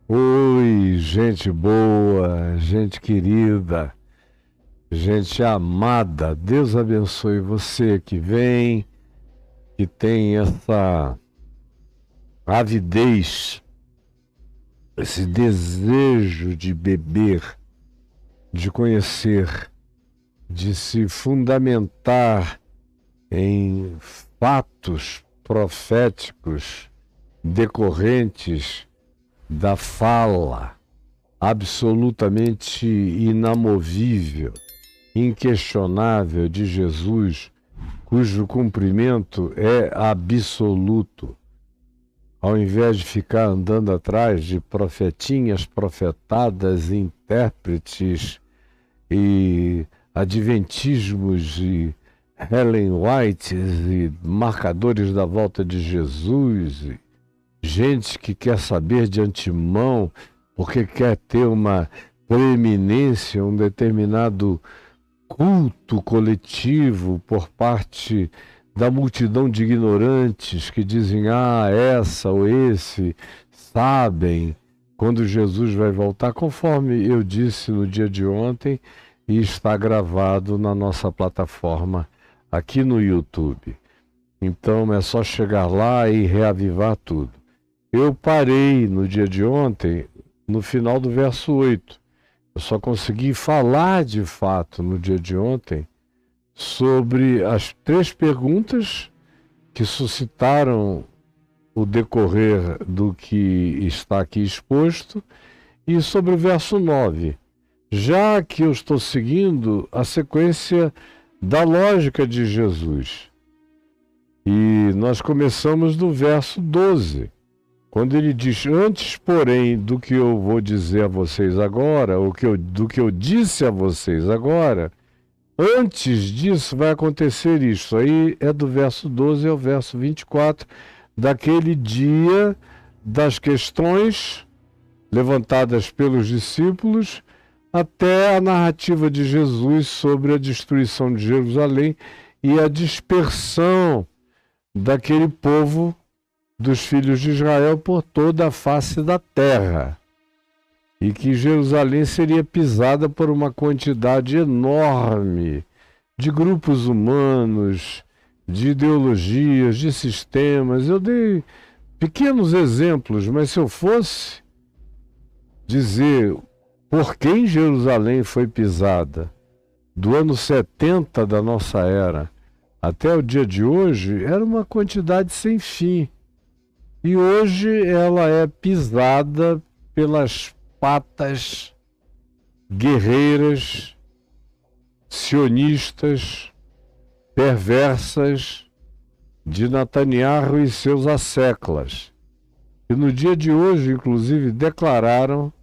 Oi, gente boa, gente querida, gente amada. Deus abençoe você que vem, que tem essa avidez, esse desejo de beber, de conhecer, de se fundamentar em fatos proféticos decorrentes da fala absolutamente inamovível, inquestionável de Jesus, cujo cumprimento é absoluto. Ao invés de ficar andando atrás de profetinhas, profetadas, intérpretes e adventismos e Ellen Whites e marcadores da volta de Jesus, gente que quer saber de antemão, porque quer ter uma preeminência, um determinado culto coletivo por parte da multidão de ignorantes que dizem, essa ou esse sabem quando Jesus vai voltar, conforme eu disse no dia de ontem e está gravado na nossa plataforma aqui no YouTube. Então é só chegar lá e reavivar tudo. Eu parei no dia de ontem, no final do verso 8. Eu só consegui falar de fato no dia de ontem sobre as 3 perguntas que suscitaram o decorrer do que está aqui exposto e sobre o verso 9. Já que eu estou seguindo a sequência da lógica de Jesus. E nós começamos do verso 12. Quando ele diz, antes, porém, do que eu vou dizer a vocês agora, do que eu disse a vocês agora, antes disso vai acontecer isso. Aí é do verso 12 ao verso 24, daquele dia das questões levantadas pelos discípulos, até a narrativa de Jesus sobre a destruição de Jerusalém e a dispersão daquele povo dos filhos de Israel por toda a face da terra, e que Jerusalém seria pisada por uma quantidade enorme de grupos humanos, de ideologias, de sistemas. Eu dei pequenos exemplos, mas se eu fosse dizer por quem Jerusalém foi pisada do ano 70 da nossa era até o dia de hoje, era uma quantidade sem fim. E hoje ela é pisada pelas patas guerreiras, sionistas, perversas de Netanyahu e seus asseclas. E no dia de hoje, inclusive, declararam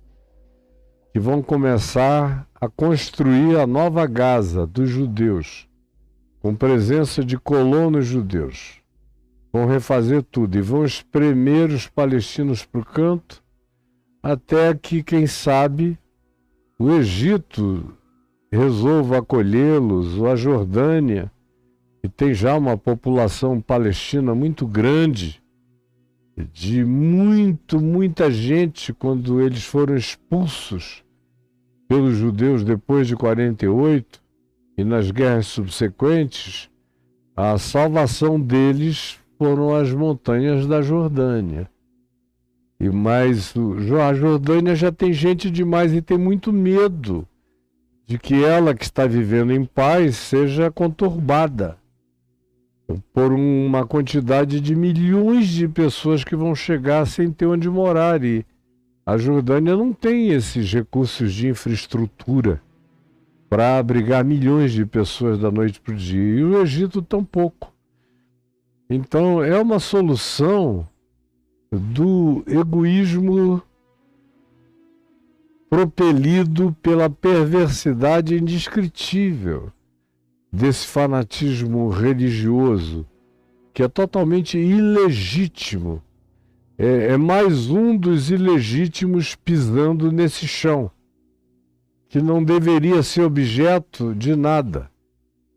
que vão começar a construir a nova Gaza dos judeus, com presença de colonos judeus. Vão refazer tudo e vão espremer os palestinos para o canto, até que, quem sabe, o Egito resolva acolhê-los, ou a Jordânia, que tem já uma população palestina muito grande, de muita gente, quando eles foram expulsos pelos judeus depois de 48 e nas guerras subsequentes, a salvação deles foram as montanhas da Jordânia. Mas a Jordânia já tem gente demais e tem muito medo de que ela, que está vivendo em paz, seja conturbada. por uma quantidade de milhões de pessoas que vão chegar sem ter onde morar. E a Jordânia não tem esses recursos de infraestrutura para abrigar milhões de pessoas da noite para o dia. E o Egito tampouco. Então é uma solução do egoísmo propelido pela perversidade indescritível desse fanatismo religioso, que é totalmente ilegítimo. É mais um dos ilegítimos pisando nesse chão, que não deveria ser objeto de nada.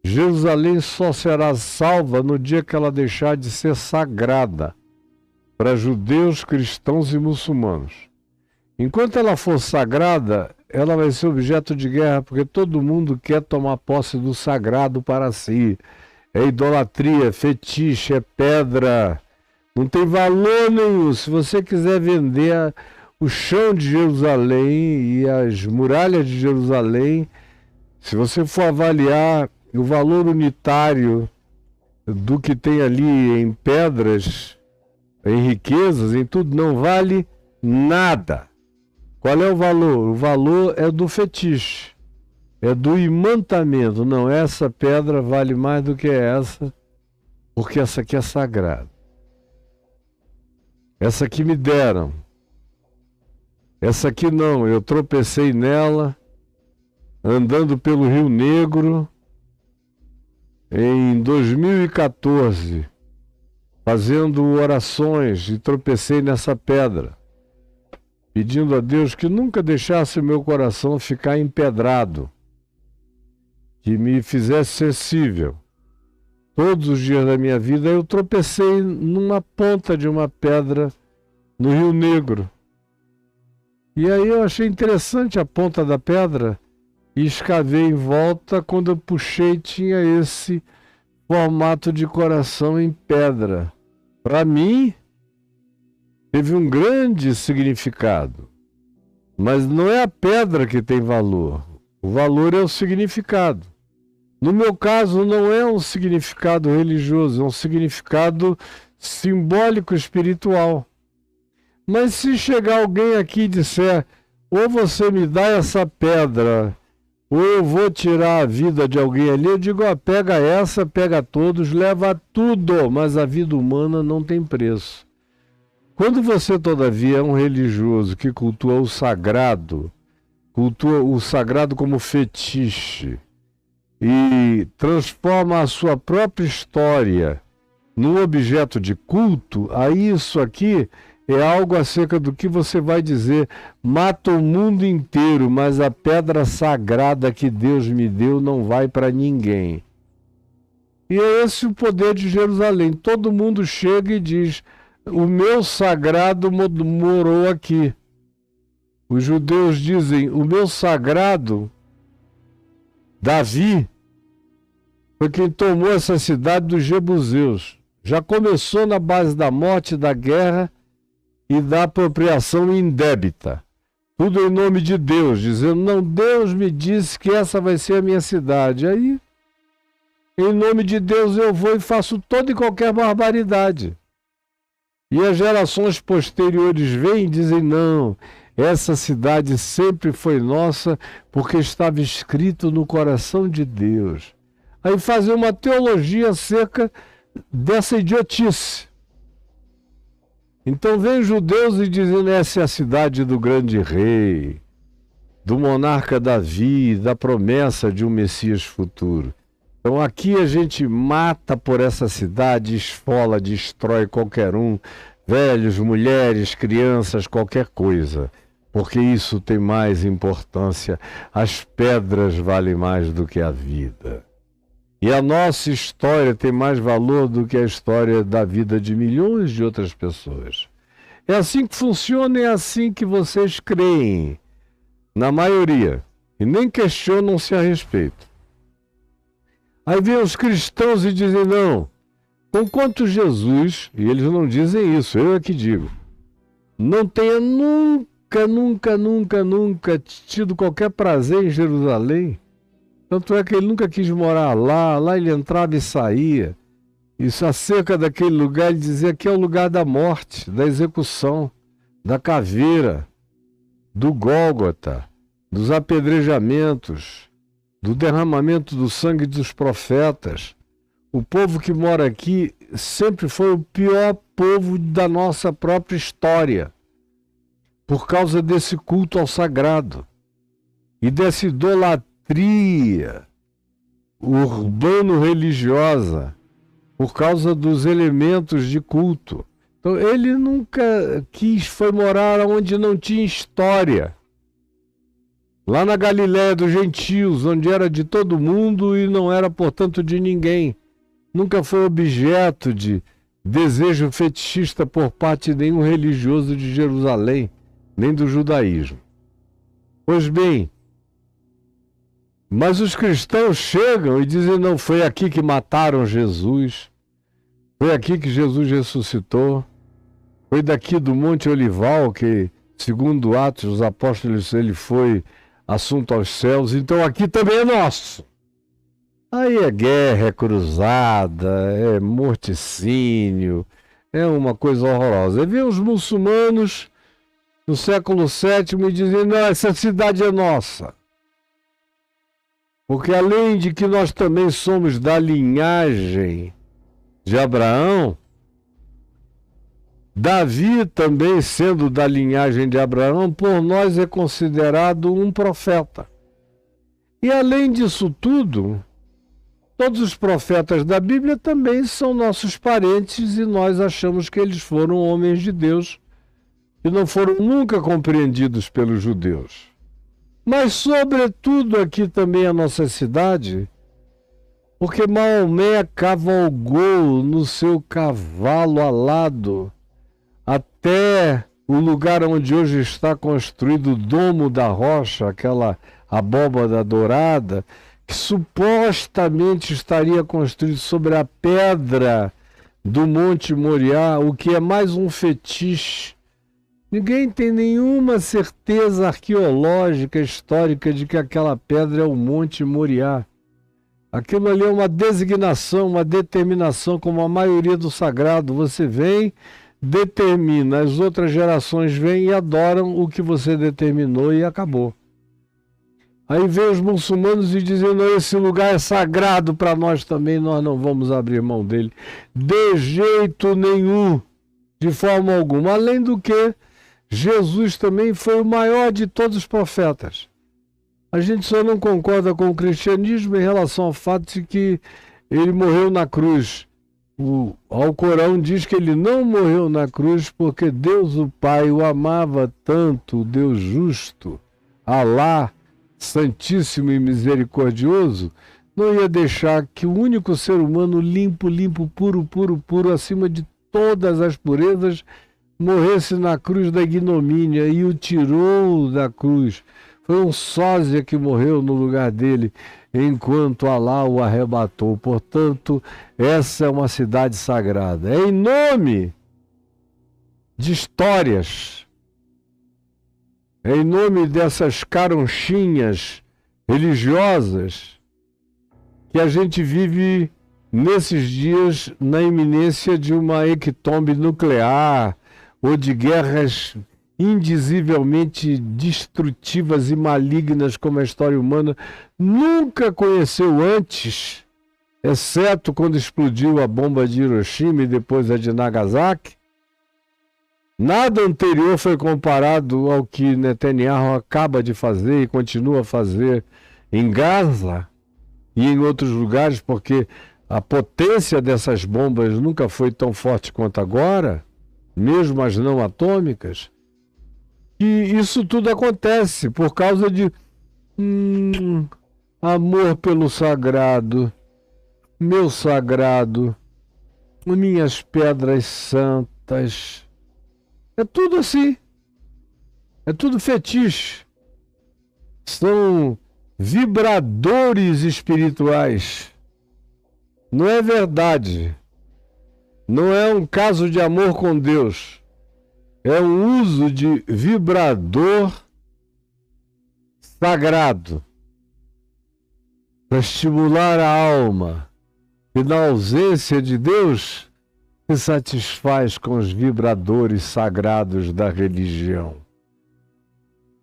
Jerusalém só será salva no dia que ela deixar de ser sagrada para judeus, cristãos e muçulmanos. Enquanto ela for sagrada, ela vai ser objeto de guerra, porque todo mundo quer tomar posse do sagrado para si. É idolatria, é fetiche, é pedra. Não tem valor nenhum. Se você quiser vender o chão de Jerusalém e as muralhas de Jerusalém, se você for avaliar o valor unitário do que tem ali em pedras, em riquezas, em tudo, não vale nada. Qual é o valor? O valor é do fetiche, é do imantamento. Não, essa pedra vale mais do que essa, porque essa aqui é sagrada. Essa aqui me deram. Essa aqui não, eu tropecei nela, andando pelo Rio Negro, em 2014, fazendo orações, e tropecei nessa pedra, pedindo a Deus que nunca deixasse o meu coração ficar empedrado, que me fizesse sensível. Todos os dias da minha vida eu tropecei numa ponta de uma pedra no Rio Negro. E aí eu achei interessante a ponta da pedra e escavei em volta. Quando eu puxei, tinha esse formato de coração em pedra. Para mim, teve um grande significado. Mas não é a pedra que tem valor. O valor é o significado. No meu caso, não é um significado religioso, é um significado simbólico espiritual. Mas se chegar alguém aqui e disser, ou você me dá essa pedra, ou eu vou tirar a vida de alguém ali, eu digo, pega essa, pega todos, leva tudo, mas a vida humana não tem preço. Quando você, todavia, é um religioso que cultua o sagrado como fetiche, e transforma a sua própria história num objeto de culto, aí isso aqui é algo acerca do que você vai dizer, mata o mundo inteiro, mas a pedra sagrada que Deus me deu não vai para ninguém. E é esse o poder de Jerusalém. Todo mundo chega e diz, o meu sagrado morou aqui. Os judeus dizem, o meu sagrado, Davi, foi quem tomou essa cidade dos jebuseus. Já começou na base da morte, da guerra e da apropriação indébita. Tudo em nome de Deus, dizendo, não, Deus me disse que essa vai ser a minha cidade. Aí, em nome de Deus, eu vou e faço toda e qualquer barbaridade. E as gerações posteriores vêm e dizem, não, essa cidade sempre foi nossa porque estava escrito no coração de Deus. Aí fazem uma teologia acerca dessa idiotice. Então vem judeus e dizem, essa é a cidade do grande rei, do monarca Davi, da promessa de um Messias futuro. Então aqui a gente mata por essa cidade, esfola, destrói qualquer um, velhos, mulheres, crianças, qualquer coisa. Porque isso tem mais importância. As pedras valem mais do que a vida. E a nossa história tem mais valor do que a história da vida de milhões de outras pessoas. É assim que funciona, é assim que vocês creem, na maioria, e nem questionam-se a respeito. Aí vem os cristãos e dizem, não, conquanto Jesus, e eles não dizem isso, eu é que digo, não tenha nunca tido qualquer prazer em Jerusalém. Tanto é que ele nunca quis morar lá ele entrava e saía. Isso acerca daquele lugar, ele dizia que é o lugar da morte, da execução, da caveira, do Gólgota, dos apedrejamentos, do derramamento do sangue dos profetas. O povo que mora aqui sempre foi o pior povo da nossa própria história, por causa desse culto ao sagrado e dessa idolatria urbano-religiosa, por causa dos elementos de culto. Então ele nunca foi morar onde não tinha história. Lá na Galiléia dos gentios, onde era de todo mundo e não era, portanto, de ninguém. Nunca foi objeto de desejo fetichista por parte de nenhum religioso de Jerusalém, nem do judaísmo. Pois bem, mas os cristãos chegam e dizem, não, foi aqui que mataram Jesus, foi aqui que Jesus ressuscitou, foi daqui do Monte Olival que, segundo Atos dos Apóstolos, ele foi assunto aos céus, então aqui também é nosso. Aí é guerra, é cruzada, é morticínio, é uma coisa horrorosa. Aí vem os muçulmanos no século VII e dizem, não, essa cidade é nossa. Porque além de que nós também somos da linhagem de Abraão, Davi também sendo da linhagem de Abraão, por nós é considerado um profeta. E além disso tudo, todos os profetas da Bíblia também são nossos parentes e nós achamos que eles foram homens de Deus que não foram nunca compreendidos pelos judeus. Mas, sobretudo, aqui também a nossa cidade, porque Maomé cavalgou no seu cavalo alado até o lugar onde hoje está construído o Domo da Rocha, aquela abóbada dourada, que supostamente estaria construído sobre a pedra do Monte Moriá, o que é mais um fetiche. Ninguém tem nenhuma certeza arqueológica, histórica, de que aquela pedra é o Monte Moriá. Aquilo ali é uma designação, uma determinação, como a maioria do sagrado. Você vem, determina, as outras gerações vêm e adoram o que você determinou e acabou. Aí vem os muçulmanos e dizem, não, esse lugar é sagrado para nós também, nós não vamos abrir mão dele. De jeito nenhum, de forma alguma. Além do que, Jesus também foi o maior de todos os profetas. A gente só não concorda com o cristianismo em relação ao fato de que ele morreu na cruz. O Alcorão diz que ele não morreu na cruz porque Deus o Pai o amava tanto, Deus justo, Alá, santíssimo e misericordioso, não ia deixar que o único ser humano limpo, puro, acima de todas as purezas, morresse na cruz da ignomínia e o tirou da cruz. Foi um sósia que morreu no lugar dele, enquanto Alá o arrebatou. Portanto, essa é uma cidade sagrada. É em nome de histórias, é em nome dessas caronchinhas religiosas que a gente vive nesses dias na iminência de uma hecatombe nuclear ou de guerras indizivelmente destrutivas e malignas como a história humana nunca conheceu antes, exceto quando explodiu a bomba de Hiroshima e depois a de Nagasaki. Nada anterior foi comparado ao que Netanyahu acaba de fazer e continua a fazer em Gaza e em outros lugares, porque a potência dessas bombas nunca foi tão forte quanto agora, mesmo as não atômicas. E isso tudo acontece por causa de amor pelo sagrado, meu sagrado, minhas pedras santas. É tudo assim. É tudo fetiche. São vibradores espirituais. Não é verdade. Não é um caso de amor com Deus. É um uso de vibrador sagrado para estimular a alma e na ausência de Deus se satisfaz com os vibradores sagrados da religião,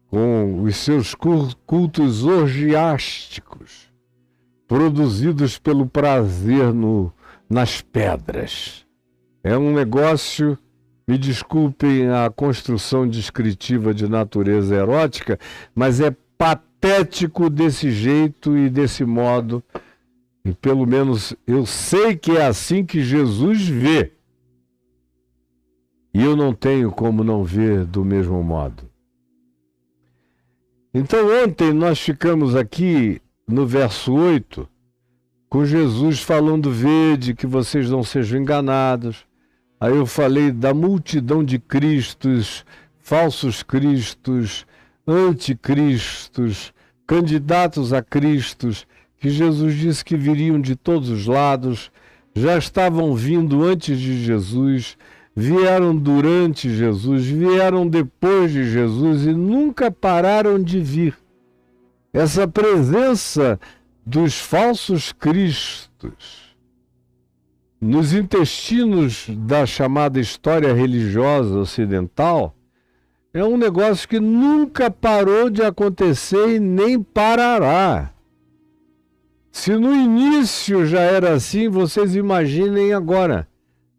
com os seus cultos orgiásticos, produzidos pelo prazer nas pedras. É um negócio, me desculpem a construção descritiva de natureza erótica, mas é patético desse jeito e desse modo, e pelo menos eu sei que é assim que Jesus vê. E eu não tenho como não ver do mesmo modo. Então ontem nós ficamos aqui no verso 8, com Jesus falando: vede que vocês não sejam enganados. Aí eu falei da multidão de cristos, falsos cristos, anticristos, candidatos a cristos, que Jesus disse que viriam de todos os lados, já estavam vindo antes de Jesus, vieram durante Jesus, vieram depois de Jesus e nunca pararam de vir. Essa presença dos falsos cristos nos intestinos da chamada história religiosa ocidental é um negócio que nunca parou de acontecer e nem parará. Se no início já era assim, vocês imaginem agora,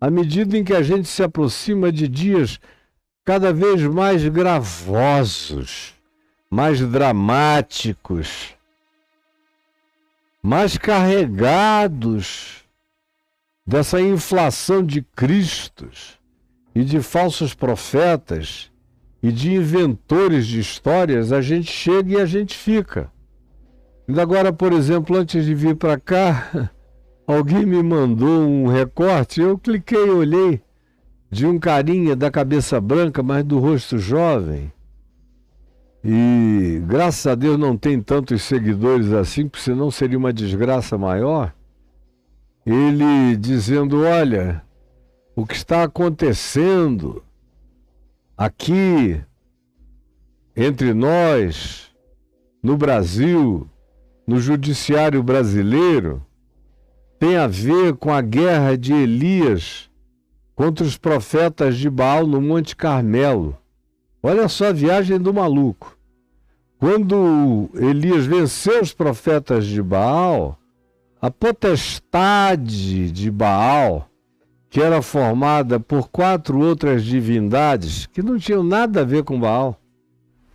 à medida em que a gente se aproxima de dias cada vez mais gravosos, mais dramáticos, mais carregados dessa inflação de cristos e de falsos profetas e de inventores de histórias, a gente chega e a gente fica. Ainda agora, por exemplo, antes de vir para cá, alguém me mandou um recorte, eu cliquei e olhei, de um carinha da cabeça branca, mas do rosto jovem. E graças a Deus não tem tantos seguidores assim, porque senão seria uma desgraça maior. Ele dizendo: olha, o que está acontecendo aqui entre nós, no Brasil, no judiciário brasileiro, tem a ver com a guerra de Elias contra os profetas de Baal no Monte Carmelo. Olha só a viagem do maluco. Quando Elias venceu os profetas de Baal, a potestade de Baal, que era formada por 4 outras divindades que não tinham nada a ver com Baal.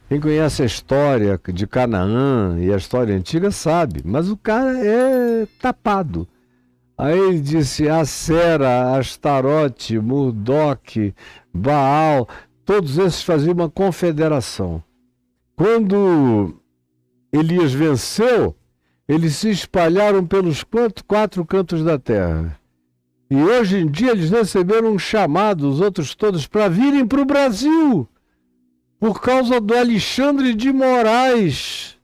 Quem conhece a história de Canaã e a história antiga sabe, mas o cara é tapado. Aí ele disse: Acera, Astarote, Murdoque, Baal, todos esses faziam uma confederação. Quando Elias venceu, eles se espalharam pelos 4 cantos da terra. E hoje em dia eles receberam um chamado, os outros todos, para virem para o Brasil, por causa do Alexandre de Moraes.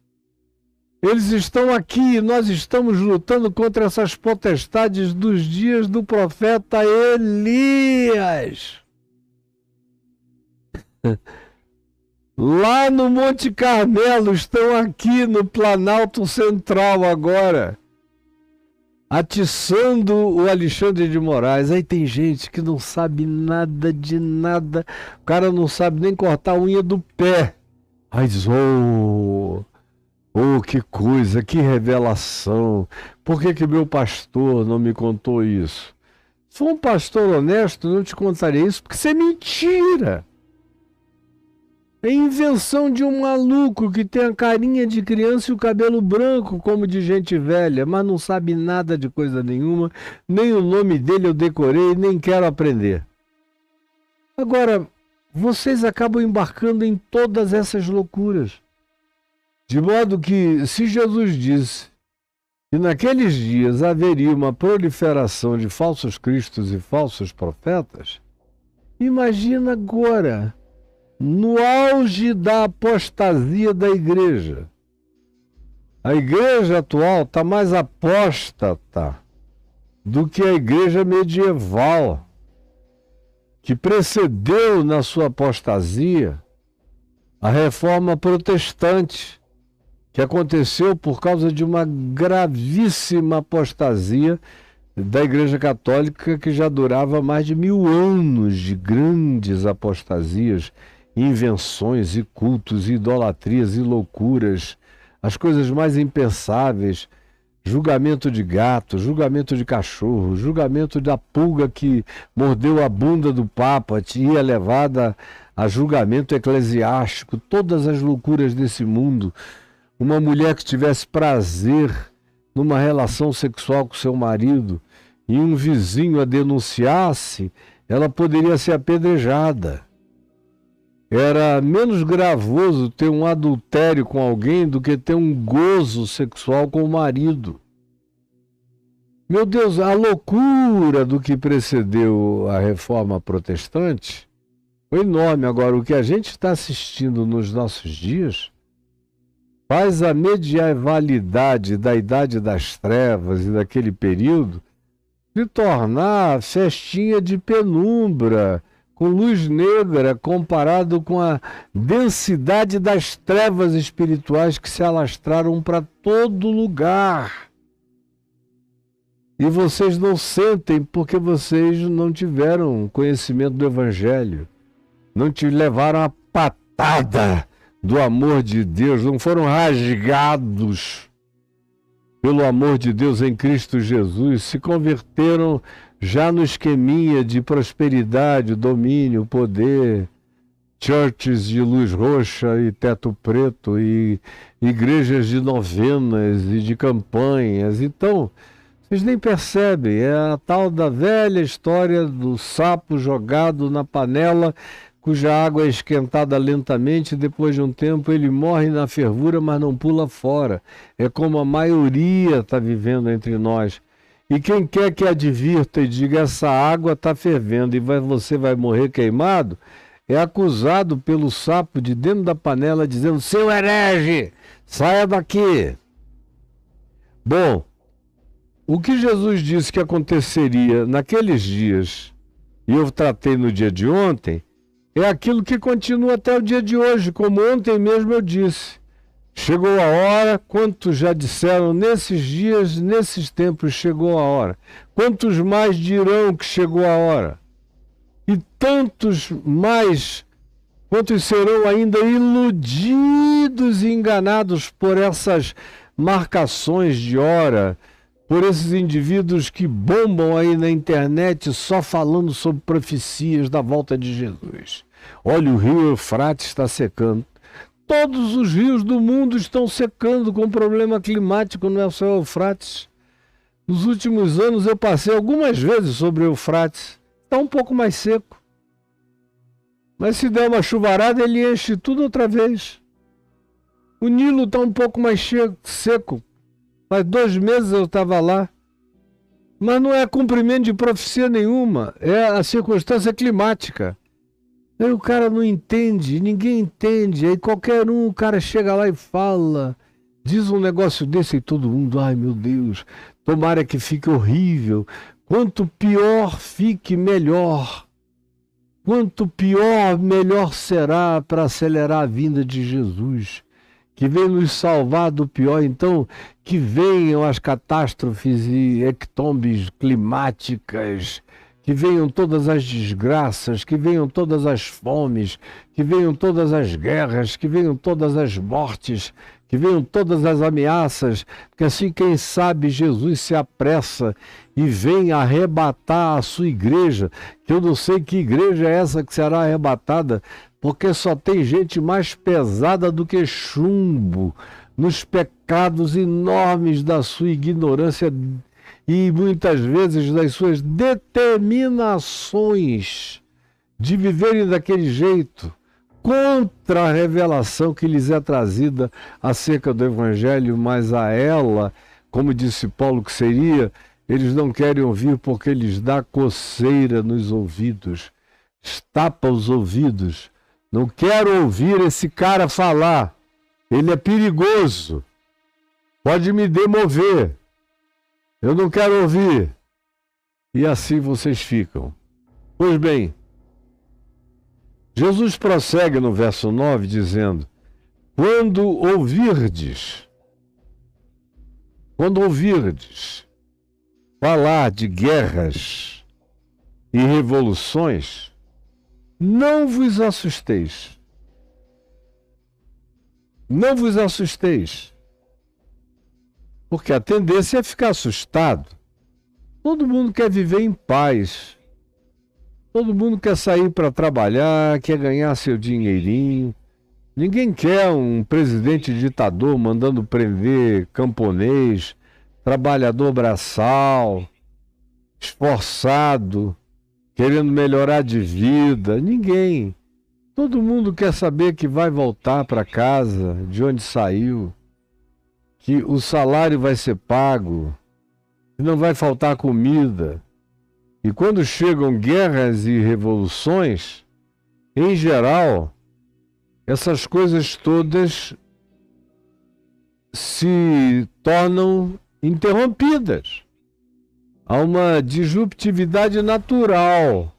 Eles estão aqui e nós estamos lutando contra essas potestades dos dias do profeta Elias. Lá no Monte Carmelo, estão aqui no Planalto Central agora, atiçando o Alexandre de Moraes. Aí tem gente que não sabe nada de nada, o cara não sabe nem cortar a unha do pé. Mas, oh, que coisa, que revelação. Por que meu pastor não me contou isso? Se for um pastor honesto, eu não te contaria isso, porque isso é mentira. É invenção de um maluco que tem a carinha de criança e o cabelo branco como de gente velha, mas não sabe nada de coisa nenhuma, nem o nome dele eu decorei, nem quero aprender. Agora, vocês acabam embarcando em todas essas loucuras. De modo que, se Jesus disse que naqueles dias haveria uma proliferação de falsos cristos e falsos profetas, imagina agora, no auge da apostasia da igreja. A igreja atual está mais apóstata do que a igreja medieval, que precedeu na sua apostasia a reforma protestante, que aconteceu por causa de uma gravíssima apostasia da Igreja Católica, que já durava mais de 1000 anos de grandes apostasias, invenções e cultos, e idolatrias e loucuras, as coisas mais impensáveis, julgamento de gato, julgamento de cachorro, julgamento da pulga que mordeu a bunda do Papa, ia levada a julgamento eclesiástico, todas as loucuras desse mundo. Uma mulher que tivesse prazer numa relação sexual com seu marido e um vizinho a denunciasse, ela poderia ser apedrejada. Era menos gravoso ter um adultério com alguém do que ter um gozo sexual com o marido. Meu Deus, a loucura do que precedeu a reforma protestante foi enorme. Agora, o que a gente está assistindo nos nossos dias faz a medievalidade da Idade das Trevas e daquele período se tornar festinha de penumbra, com luz negra, comparado com a densidade das trevas espirituais que se alastraram para todo lugar. E vocês não sentem porque vocês não tiveram conhecimento do Evangelho, não te levaram a patada do amor de Deus, não foram rasgados pelo amor de Deus em Cristo Jesus, se converteram já no esqueminha de prosperidade, domínio, poder, churches de luz roxa e teto preto, e igrejas de novenas e de campanhas. Então, vocês nem percebem, é a tal da velha história do sapo jogado na panela, cuja água é esquentada lentamente, e depois de um tempo ele morre na fervura, mas não pula fora. É como a maioria está vivendo entre nós. E quem quer que advirta e diga essa água está fervendo e você vai morrer queimado, é acusado pelo sapo de dentro da panela dizendo: seu herege, saia daqui. Bom, o que Jesus disse que aconteceria naqueles dias, e eu tratei no dia de ontem, é aquilo que continua até o dia de hoje, como ontem mesmo eu disse. Chegou a hora, quantos já disseram nesses dias, nesses tempos chegou a hora. Quantos mais dirão que chegou a hora? E tantos mais, quantos serão ainda iludidos e enganados por essas marcações de hora, por esses indivíduos que bombam aí na internet só falando sobre profecias da volta de Jesus. Olha, o rio Eufrates está secando. Todos os rios do mundo estão secando com problema climático, não é só o Eufrates. Nos últimos anos eu passei algumas vezes sobre o Eufrates. Está um pouco mais seco. Mas se der uma chuvarada, ele enche tudo outra vez. O Nilo está um pouco mais seco. Faz 2 meses eu estava lá. Mas não é cumprimento de profecia nenhuma. É a circunstância climática. Aí o cara não entende, ninguém entende. Aí qualquer um, o cara chega lá e fala, diz um negócio desse e todo mundo, ai meu Deus, tomara que fique horrível. Quanto pior fique, melhor. Quanto pior, melhor será para acelerar a vinda de Jesus, que vem nos salvar do pior. Então, que venham as catástrofes e hectombes climáticas, que venham todas as desgraças, que venham todas as fomes, que venham todas as guerras, que venham todas as mortes, que venham todas as ameaças, porque assim, quem sabe, Jesus se apressa e vem arrebatar a sua igreja, que eu não sei que igreja é essa que será arrebatada, porque só tem gente mais pesada do que chumbo, nos pecados enormes da sua ignorância e muitas vezes das suas determinações de viverem daquele jeito, contra a revelação que lhes é trazida acerca do Evangelho, mas a ela, como disse Paulo que seria, eles não querem ouvir porque lhes dá coceira nos ouvidos, tapa os ouvidos. Não quero ouvir esse cara falar, ele é perigoso, pode me demover. Eu não quero ouvir. E assim vocês ficam. Pois bem, Jesus prossegue no verso 9 dizendo: quando ouvirdes, falar de guerras e revoluções, não vos assusteis. Não vos assusteis. Porque a tendência é ficar assustado. Todo mundo quer viver em paz. Todo mundo quer sair para trabalhar, quer ganhar seu dinheirinho. Ninguém quer um presidente ditador mandando prender camponês, trabalhador braçal, esforçado, querendo melhorar de vida. Ninguém. Todo mundo quer saber que vai voltar para casa, de onde saiu, que o salário vai ser pago, que não vai faltar comida. E quando chegam guerras e revoluções, em geral, essas coisas todas se tornam interrompidas. Há uma disruptividade natural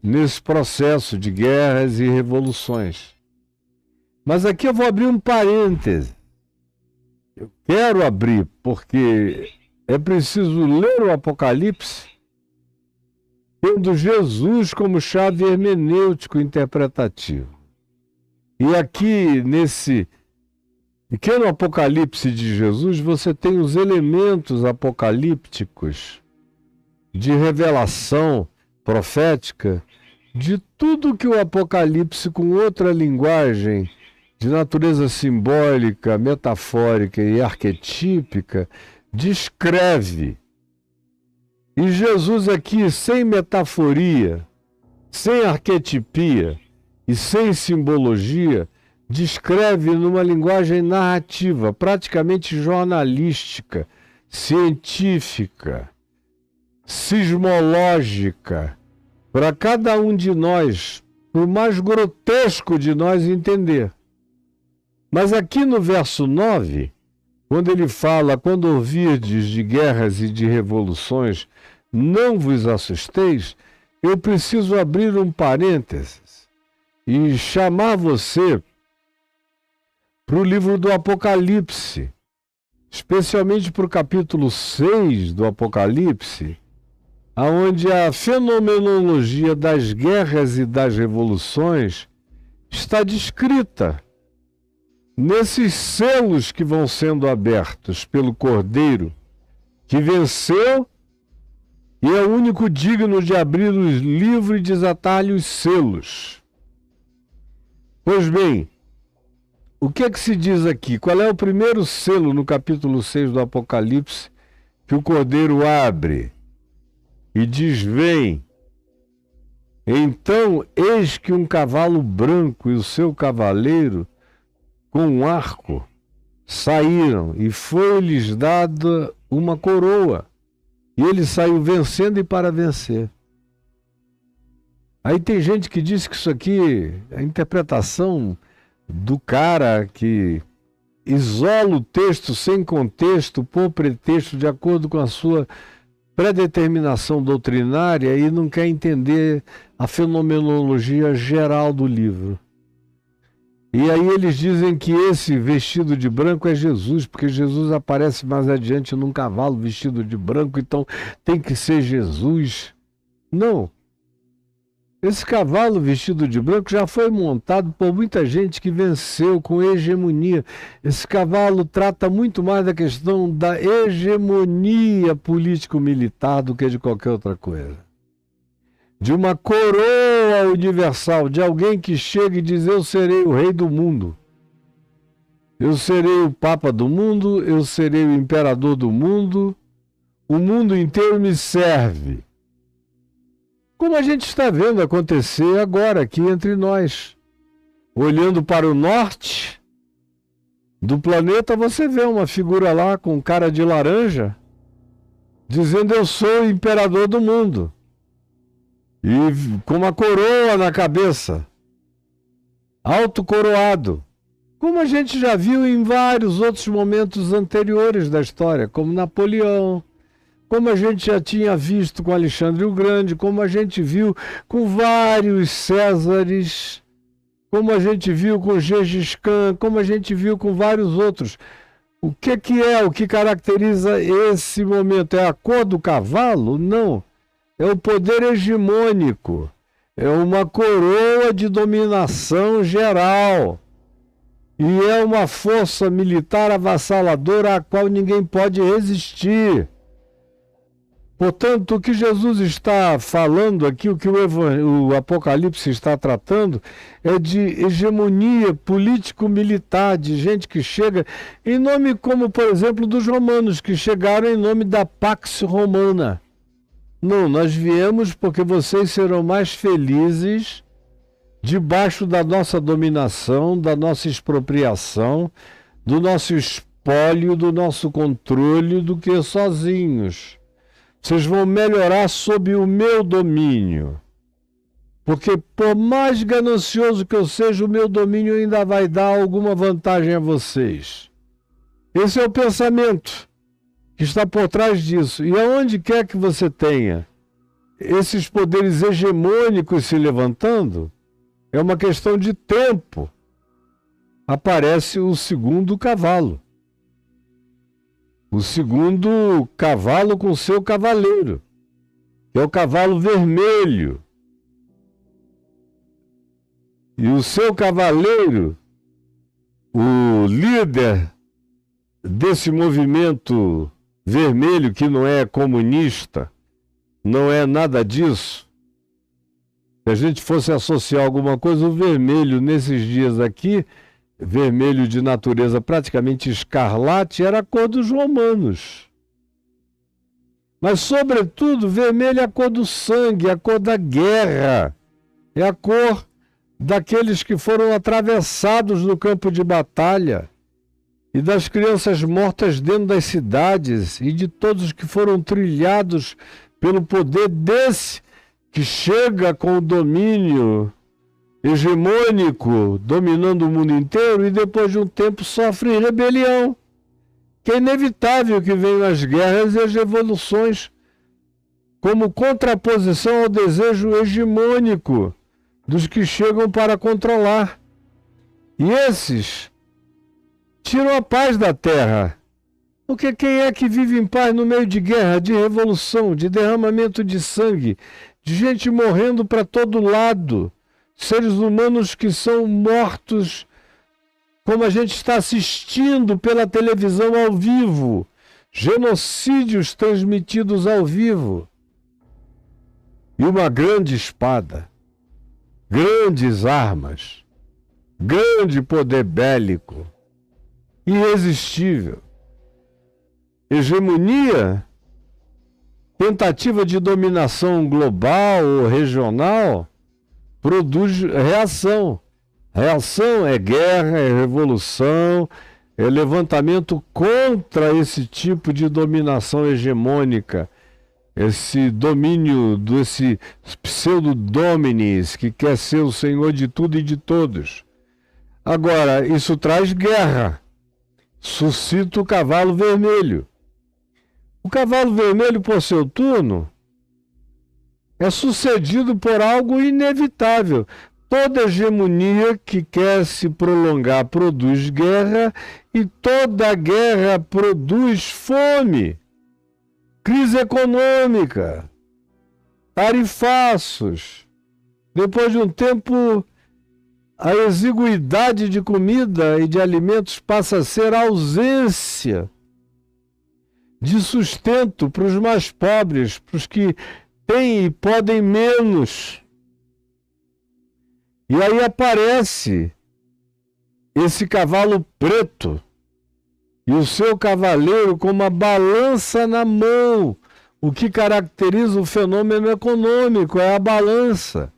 nesse processo de guerras e revoluções. Mas aqui eu vou abrir um parêntese. Eu quero abrir porque é preciso ler o Apocalipse tendo Jesus como chave hermenêutico interpretativo. E aqui, nesse pequeno Apocalipse de Jesus, você tem os elementos apocalípticos de revelação profética de tudo que o Apocalipse, com outra linguagem de natureza simbólica, metafórica e arquetípica, descreve. E Jesus aqui, sem metaforia, sem arquetipia e sem simbologia, descreve numa linguagem narrativa, praticamente jornalística, científica, sismológica, para cada um de nós, por mais grotesco de nós entender. Mas aqui no verso 9, quando ele fala, quando ouvirdes de guerras e de revoluções, não vos assusteis, eu preciso abrir um parênteses e chamar você para o livro do Apocalipse, especialmente para o capítulo 6 do Apocalipse, onde a fenomenologia das guerras e das revoluções está descrita nesses selos que vão sendo abertos pelo Cordeiro, que venceu e é o único digno de abrir os livros e desatar-lhe os selos. Pois bem, o que é que se diz aqui? Qual é o primeiro selo no capítulo 6 do Apocalipse que o Cordeiro abre e diz: vem. Então, eis que um cavalo branco e o seu cavaleiro com um arco saíram, e foi-lhes dada uma coroa, e ele saiu vencendo e para vencer. Aí tem gente que diz que isso aqui é a interpretação do cara que isola o texto sem contexto, por pretexto, de acordo com a sua predeterminação doutrinária, e não quer entender a fenomenologia geral do livro. E aí eles dizem que esse vestido de branco é Jesus, porque Jesus aparece mais adiante num cavalo vestido de branco, então tem que ser Jesus. Não. Esse cavalo vestido de branco já foi montado por muita gente que venceu com hegemonia. Esse cavalo trata muito mais da questão da hegemonia político-militar do que de qualquer outra coisa. De uma coroa universal, de alguém que chega e diz: eu serei o rei do mundo. Eu serei o papa do mundo, eu serei o imperador do mundo, o mundo inteiro me serve. Como a gente está vendo acontecer agora aqui entre nós. Olhando para o norte do planeta, você vê uma figura lá com cara de laranja, dizendo: eu sou o imperador do mundo. E com uma coroa na cabeça, autocoroado, como a gente já viu em vários outros momentos anteriores da história, como Napoleão, como a gente já tinha visto com Alexandre o Grande, como a gente viu com vários Césares, como a gente viu com Gengis Khan, como a gente viu com vários outros. O que caracteriza esse momento? É a cor do cavalo? Não. É o poder hegemônico. É uma coroa de dominação geral. E é uma força militar avassaladora à qual ninguém pode resistir. Portanto, o que Jesus está falando aqui, o que o Apocalipse está tratando, é de hegemonia político-militar, de gente que chega em nome, como por exemplo, dos romanos, que chegaram em nome da Pax Romana. Não, nós viemos porque vocês serão mais felizes debaixo da nossa dominação, da nossa expropriação, do nosso espólio, do nosso controle, do que sozinhos. Vocês vão melhorar sob o meu domínio. Porque por mais ganancioso que eu seja, o meu domínio ainda vai dar alguma vantagem a vocês. Esse é o pensamento que está por trás disso. E aonde quer que você tenha esses poderes hegemônicos se levantando, é uma questão de tempo. Aparece o segundo cavalo. O segundo cavalo com seu cavaleiro, que é o cavalo vermelho. E o seu cavaleiro, o líder desse movimento vermelho, que não é comunista, não é nada disso. Se a gente fosse associar alguma coisa, o vermelho nesses dias aqui, vermelho de natureza praticamente escarlate, era a cor dos romanos. Mas, sobretudo, vermelho é a cor do sangue, a cor da guerra. É a cor daqueles que foram atravessados no campo de batalha e das crianças mortas dentro das cidades e de todos que foram trilhados pelo poder desse que chega com o domínio hegemônico, dominando o mundo inteiro, e depois de um tempo sofre rebelião, que é inevitável que venham as guerras e as revoluções como contraposição ao desejo hegemônico dos que chegam para controlar. E esses tiram a paz da terra. Porque quem é que vive em paz no meio de guerra, de revolução, de derramamento de sangue, de gente morrendo para todo lado? Seres humanos que são mortos, como a gente está assistindo pela televisão ao vivo, genocídios transmitidos ao vivo. E uma grande espada, grandes armas, grande poder bélico, irresistível. Hegemonia, tentativa de dominação global ou regional, produz reação. Reação é guerra, é revolução, é levantamento contra esse tipo de dominação hegemônica, esse domínio desse pseudo-dominis que quer ser o senhor de tudo e de todos. Agora, isso traz guerra, suscita o cavalo vermelho. O cavalo vermelho, por seu turno, é sucedido por algo inevitável. Toda hegemonia que quer se prolongar produz guerra, e toda guerra produz fome, crise econômica, tarifaços. Depois de um tempo, a exiguidade de comida e de alimentos passa a ser a ausência de sustento para os mais pobres, para os que têm e podem menos. E aí aparece esse cavalo preto e o seu cavaleiro com uma balança na mão. O que caracteriza o fenômeno econômico é a balança.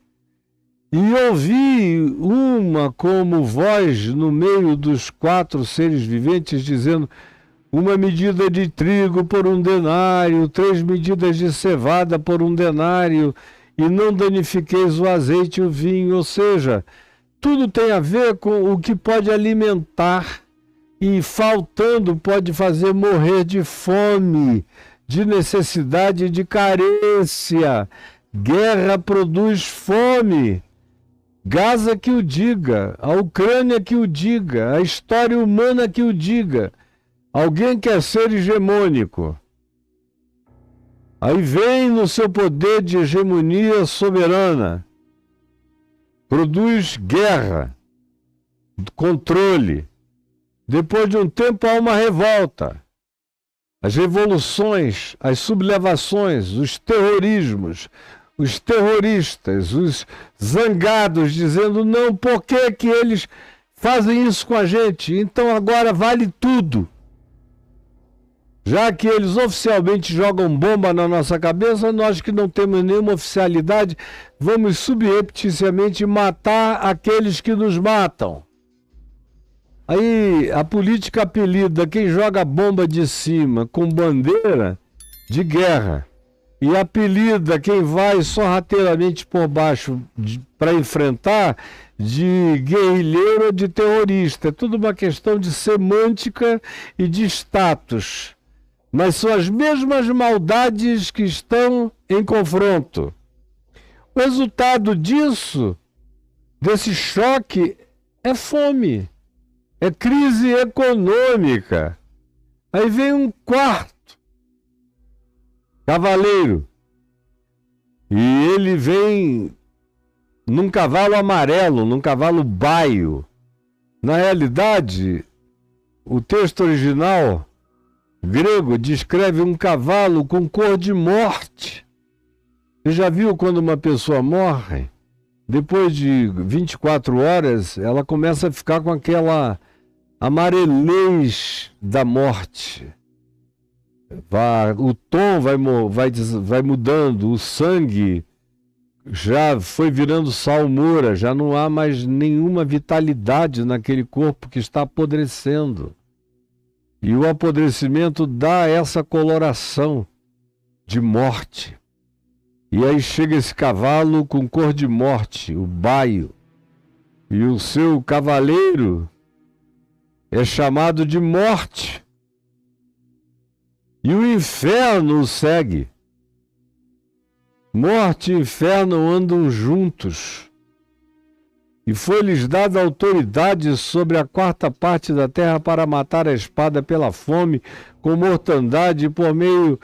E ouvi uma como voz no meio dos 4 seres viventes dizendo: uma medida de trigo por 1 denário, 3 medidas de cevada por 1 denário, e não danifiqueis o azeite e o vinho. Ou seja, tudo tem a ver com o que pode alimentar, e faltando pode fazer morrer de fome, de necessidade, de carência. Guerra produz fome. Gaza que o diga, a Ucrânia que o diga, a história humana que o diga. Alguém quer ser hegemônico. Aí vem no seu poder de hegemonia soberana, produz guerra, controle. Depois de um tempo há uma revolta. As revoluções, as sublevações, os terrorismos, os terroristas, os zangados dizendo não, por que que eles fazem isso com a gente? Então agora vale tudo. Já que eles oficialmente jogam bomba na nossa cabeça, nós que não temos nenhuma oficialidade, vamos subrepticiamente matar aqueles que nos matam. Aí a política apelida quem joga bomba de cima com bandeira de guerra e apelida quem vai sorrateiramente por baixo para enfrentar de guerrilheiro ou de terrorista. É tudo uma questão de semântica e de status. Mas são as mesmas maldades que estão em confronto. O resultado disso, desse choque, é fome, é crise econômica. Aí vem um quarto cavaleiro, e ele vem num cavalo amarelo, num cavalo baio. Na realidade, o texto original grego descreve um cavalo com cor de morte. Você já viu quando uma pessoa morre? Depois de 24 horas, ela começa a ficar com aquela amarelez da morte. O tom vai mudando, o sangue já foi virando salmoura, já não há mais nenhuma vitalidade naquele corpo que está apodrecendo. E o apodrecimento dá essa coloração de morte. E aí chega esse cavalo com cor de morte, o baio. E o seu cavaleiro é chamado de morte. E o inferno o segue. Morte e inferno andam juntos. E foi-lhes dada autoridade sobre a quarta parte da terra para matar a espada pela fome, com mortandade, por meio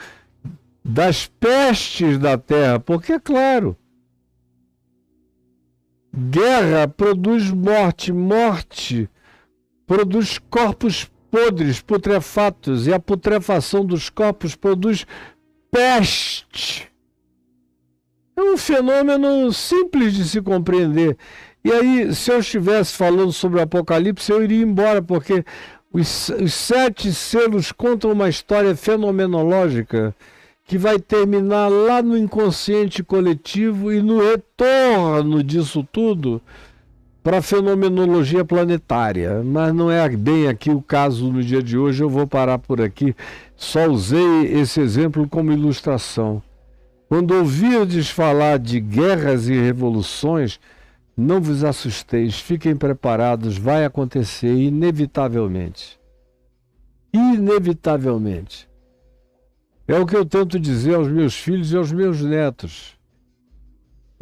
das pestes da terra. Porque, é claro, guerra produz morte, morte produz corpos podres, putrefatos, e a putrefação dos corpos produz peste. É um fenômeno simples de se compreender. E aí, se eu estivesse falando sobre o Apocalipse, eu iria embora, porque os 7 selos contam uma história fenomenológica que vai terminar lá no inconsciente coletivo e no retorno disso tudo para a fenomenologia planetária. Mas não é bem aqui o caso no dia de hoje, eu vou parar por aqui. Só usei esse exemplo como ilustração. Quando ouvirdes falar de guerras e revoluções, não vos assusteis, fiquem preparados, vai acontecer inevitavelmente. Inevitavelmente. É o que eu tento dizer aos meus filhos e aos meus netos.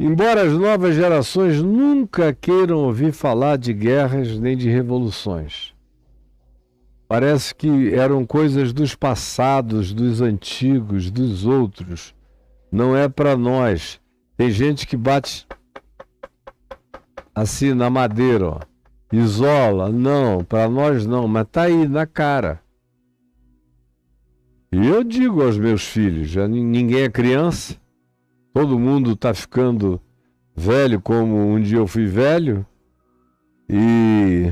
Embora as novas gerações nunca queiram ouvir falar de guerras nem de revoluções. Parece que eram coisas dos passados, dos antigos, dos outros. Não é para nós. Tem gente que bate assim na madeira, ó. Isola. Não, para nós não, mas tá aí na cara. E eu digo aos meus filhos, já ninguém é criança, todo mundo está ficando velho como um dia eu fui velho, e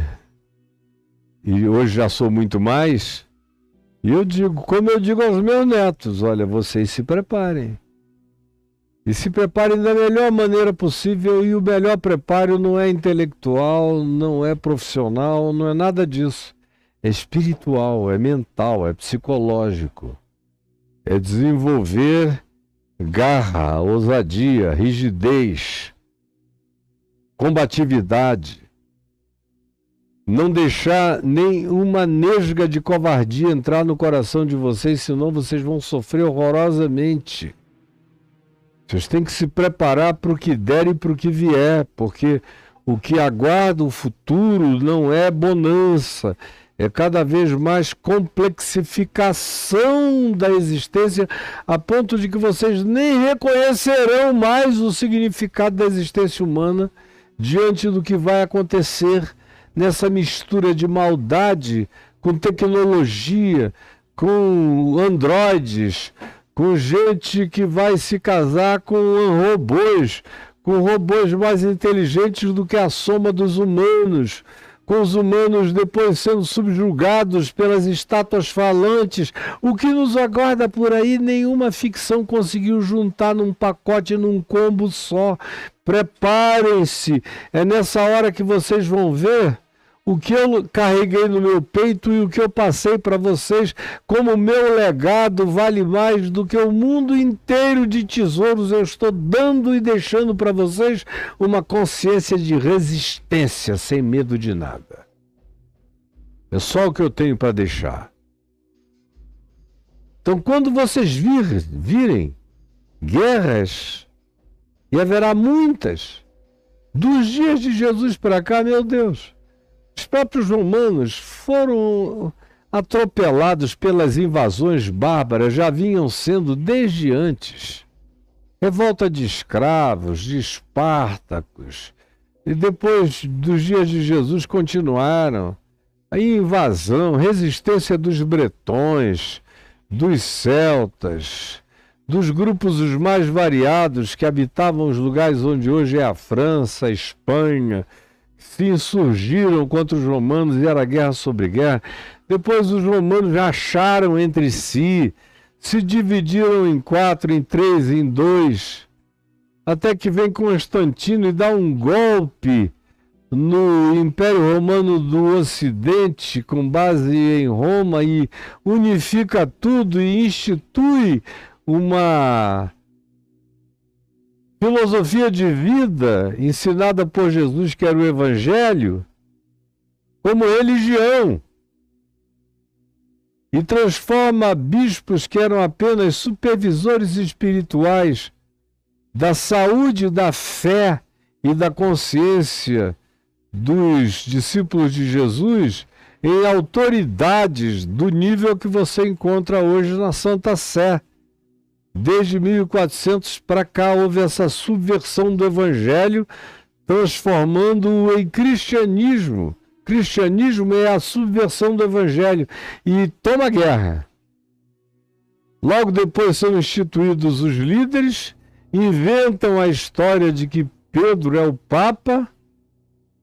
hoje já sou muito mais. E eu digo, como eu digo aos meus netos, olha, vocês se preparem. E se preparem da melhor maneira possível, e o melhor preparo não é intelectual, não é profissional, não é nada disso. É espiritual, é mental, é psicológico. É desenvolver garra, ousadia, rigidez, combatividade. Não deixar nenhuma nesga de covardia entrar no coração de vocês, senão vocês vão sofrer horrorosamente. Vocês têm que se preparar para o que der e para o que vier, porque o que aguarda o futuro não é bonança, É cada vez mais complexificação da existência, a ponto de que vocês nem reconhecerão mais o significado da existência humana diante do que vai acontecer nessa mistura de maldade com tecnologia, com androides, com gente que vai se casar com robôs mais inteligentes do que a soma dos humanos, com os humanos depois sendo subjugados pelas estátuas falantes. O que nos aguarda por aí, nenhuma ficção conseguiu juntar num pacote, num combo só. Preparem-se, é nessa hora que vocês vão ver o que eu carreguei no meu peito e o que eu passei para vocês, como meu legado vale mais do que o mundo inteiro de tesouros. Eu estou dando e deixando para vocês uma consciência de resistência, sem medo de nada. É só o que eu tenho para deixar. Então, quando vocês virem guerras, e haverá muitas, dos dias de Jesus para cá, meu Deus, os próprios romanos foram atropelados pelas invasões bárbaras, já vinham sendo desde antes. Revolta de escravos, de Espartacos, e depois dos dias de Jesus continuaram. A invasão, resistência dos bretões, dos celtas, dos grupos os mais variados que habitavam os lugares onde hoje é a França, a Espanha, se insurgiram contra os romanos e era guerra sobre guerra. Depois os romanos racharam entre si, se dividiram em 4, em 3, em 2, até que vem Constantino e dá um golpe no Império Romano do Ocidente, com base em Roma, e unifica tudo e institui uma filosofia de vida ensinada por Jesus, que era o Evangelho, como religião, e transforma bispos que eram apenas supervisores espirituais da saúde, da fé e da consciência dos discípulos de Jesus em autoridades do nível que você encontra hoje na Santa Sé. Desde 1400 para cá houve essa subversão do Evangelho, transformando-o em cristianismo. Cristianismo é a subversão do Evangelho e toma guerra. Logo depois são instituídos os líderes, inventam a história de que Pedro é o Papa.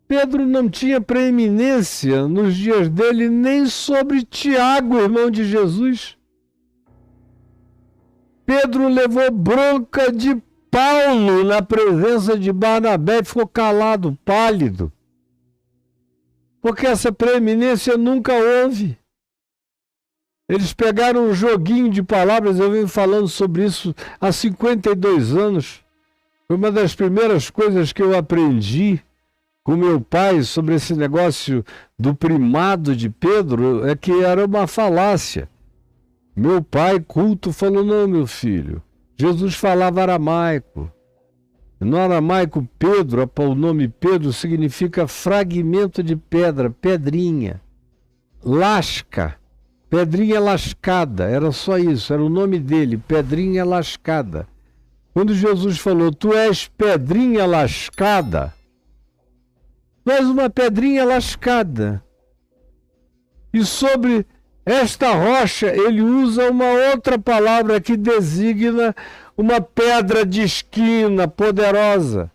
Pedro não tinha preeminência nos dias dele nem sobre Tiago, irmão de Jesus. Pedro levou bronca de Paulo na presença de Barnabé e ficou calado, pálido. Porque essa preeminência nunca houve. Eles pegaram um joguinho de palavras, eu venho falando sobre isso há 52 anos. Foi uma das primeiras coisas que eu aprendi com meu pai sobre esse negócio do primado de Pedro, é que era uma falácia. Meu pai, culto, falou: não, meu filho, Jesus falava aramaico. No aramaico, Pedro, o nome Pedro significa fragmento de pedra, pedrinha. Lasca, pedrinha lascada, era só isso, era o nome dele, pedrinha lascada. Quando Jesus falou: tu és pedrinha lascada, tu és uma pedrinha lascada. E sobre esta rocha, ele usa uma outra palavra que designa uma pedra de esquina poderosa,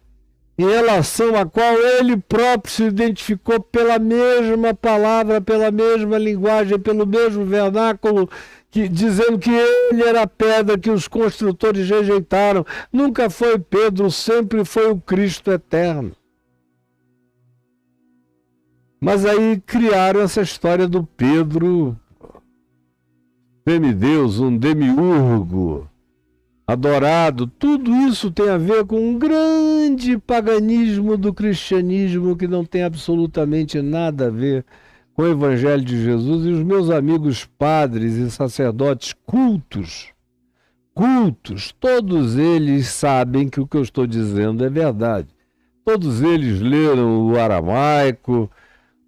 em relação à qual ele próprio se identificou pela mesma palavra, pela mesma linguagem, pelo mesmo vernáculo, dizendo que ele era a pedra que os construtores rejeitaram. Nunca foi Pedro, sempre foi o Cristo eterno. Mas aí criaram essa história do Pedro semideus, um demiurgo, adorado. Tudo isso tem a ver com um grande paganismo do cristianismo que não tem absolutamente nada a ver com o Evangelho de Jesus. E os meus amigos padres e sacerdotes cultos, todos eles sabem que o que eu estou dizendo é verdade. Todos eles leram o aramaico,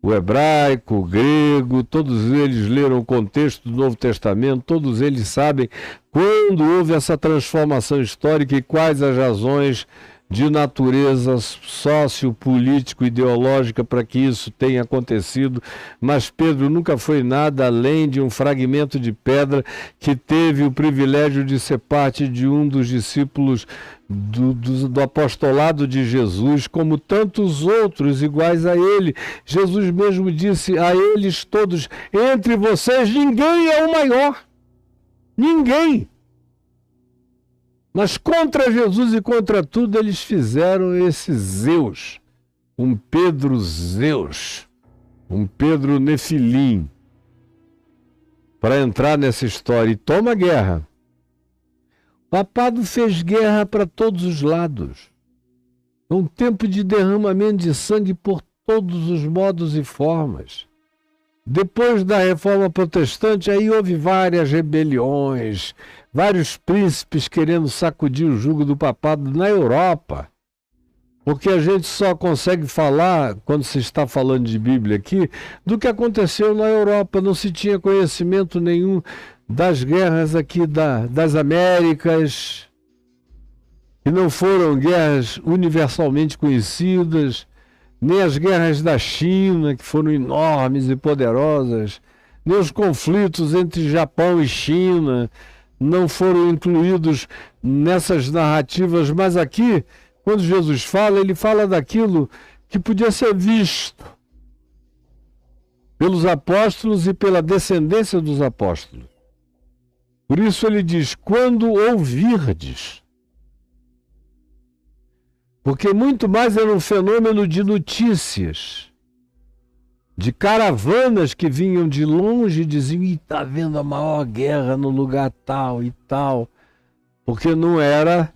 o hebraico, o grego, todos eles leram o contexto do Novo Testamento, todos eles sabem quando houve essa transformação histórica e quais as razões de natureza sociopolítico-ideológica para que isso tenha acontecido. Mas Pedro nunca foi nada além de um fragmento de pedra que teve o privilégio de ser parte de um dos discípulos do apostolado de Jesus, como tantos outros iguais a ele. Jesus mesmo disse a eles todos: entre vocês ninguém é o maior. Ninguém. Mas contra Jesus e contra tudo eles fizeram esse Zeus, um Pedro Zeus, um Pedro Nefilim, para entrar nessa história. E toma guerra. O papado fez guerra para todos os lados. É um tempo de derramamento de sangue por todos os modos e formas. Depois da Reforma Protestante, aí houve várias rebeliões, vários príncipes querendo sacudir o jugo do papado na Europa. Porque a gente só consegue falar, quando se está falando de Bíblia aqui, do que aconteceu na Europa. Não se tinha conhecimento nenhum das guerras aqui das Américas, que não foram guerras universalmente conhecidas, nem as guerras da China, que foram enormes e poderosas, nem os conflitos entre Japão e China não foram incluídos nessas narrativas. Mas aqui, quando Jesus fala, ele fala daquilo que podia ser visto pelos apóstolos e pela descendência dos apóstolos. Por isso ele diz: quando ouvirdes. Porque muito mais era um fenômeno de notícias, de caravanas que vinham de longe e diziam: está havendo a maior guerra no lugar tal e tal. Porque não era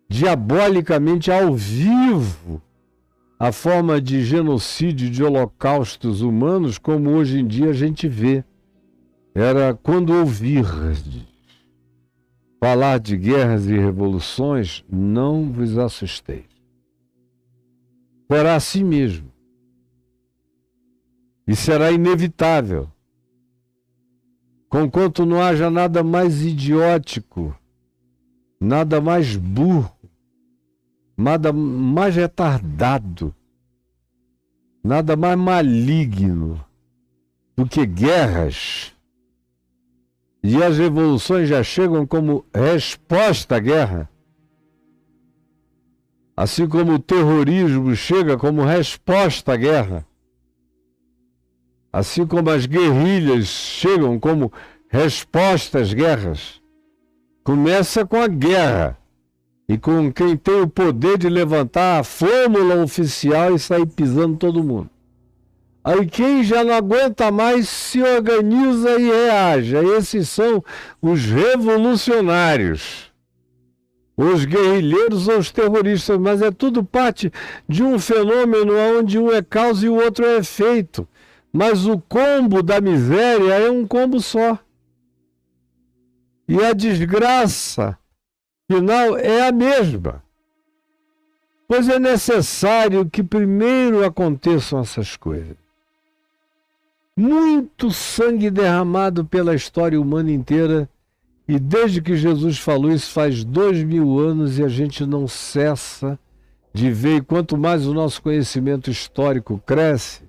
diabolicamente ao vivo a forma de genocídio, de holocaustos humanos, como hoje em dia a gente vê. Era quando ouvirdes falar de guerras e revoluções, não vos assusteis. Será assim mesmo. E será inevitável. Conquanto não haja nada mais idiótico, nada mais burro, nada mais retardado, nada mais maligno do que guerras. E as revoluções já chegam como resposta à guerra. Assim como o terrorismo chega como resposta à guerra. Assim como as guerrilhas chegam como resposta às guerras. Começa com a guerra. E com quem tem o poder de levantar a flâmula oficial e sair pisando todo mundo. Aí quem já não aguenta mais se organiza e reage. Esses são os revolucionários, os guerrilheiros ou os terroristas, mas é tudo parte de um fenômeno onde um é causa e o outro é efeito. Mas o combo da miséria é um combo só. E a desgraça final é a mesma. Pois é necessário que primeiro aconteçam essas coisas. Muito sangue derramado pela história humana inteira, e desde que Jesus falou isso faz 2000 anos e a gente não cessa de ver. E quanto mais o nosso conhecimento histórico cresce,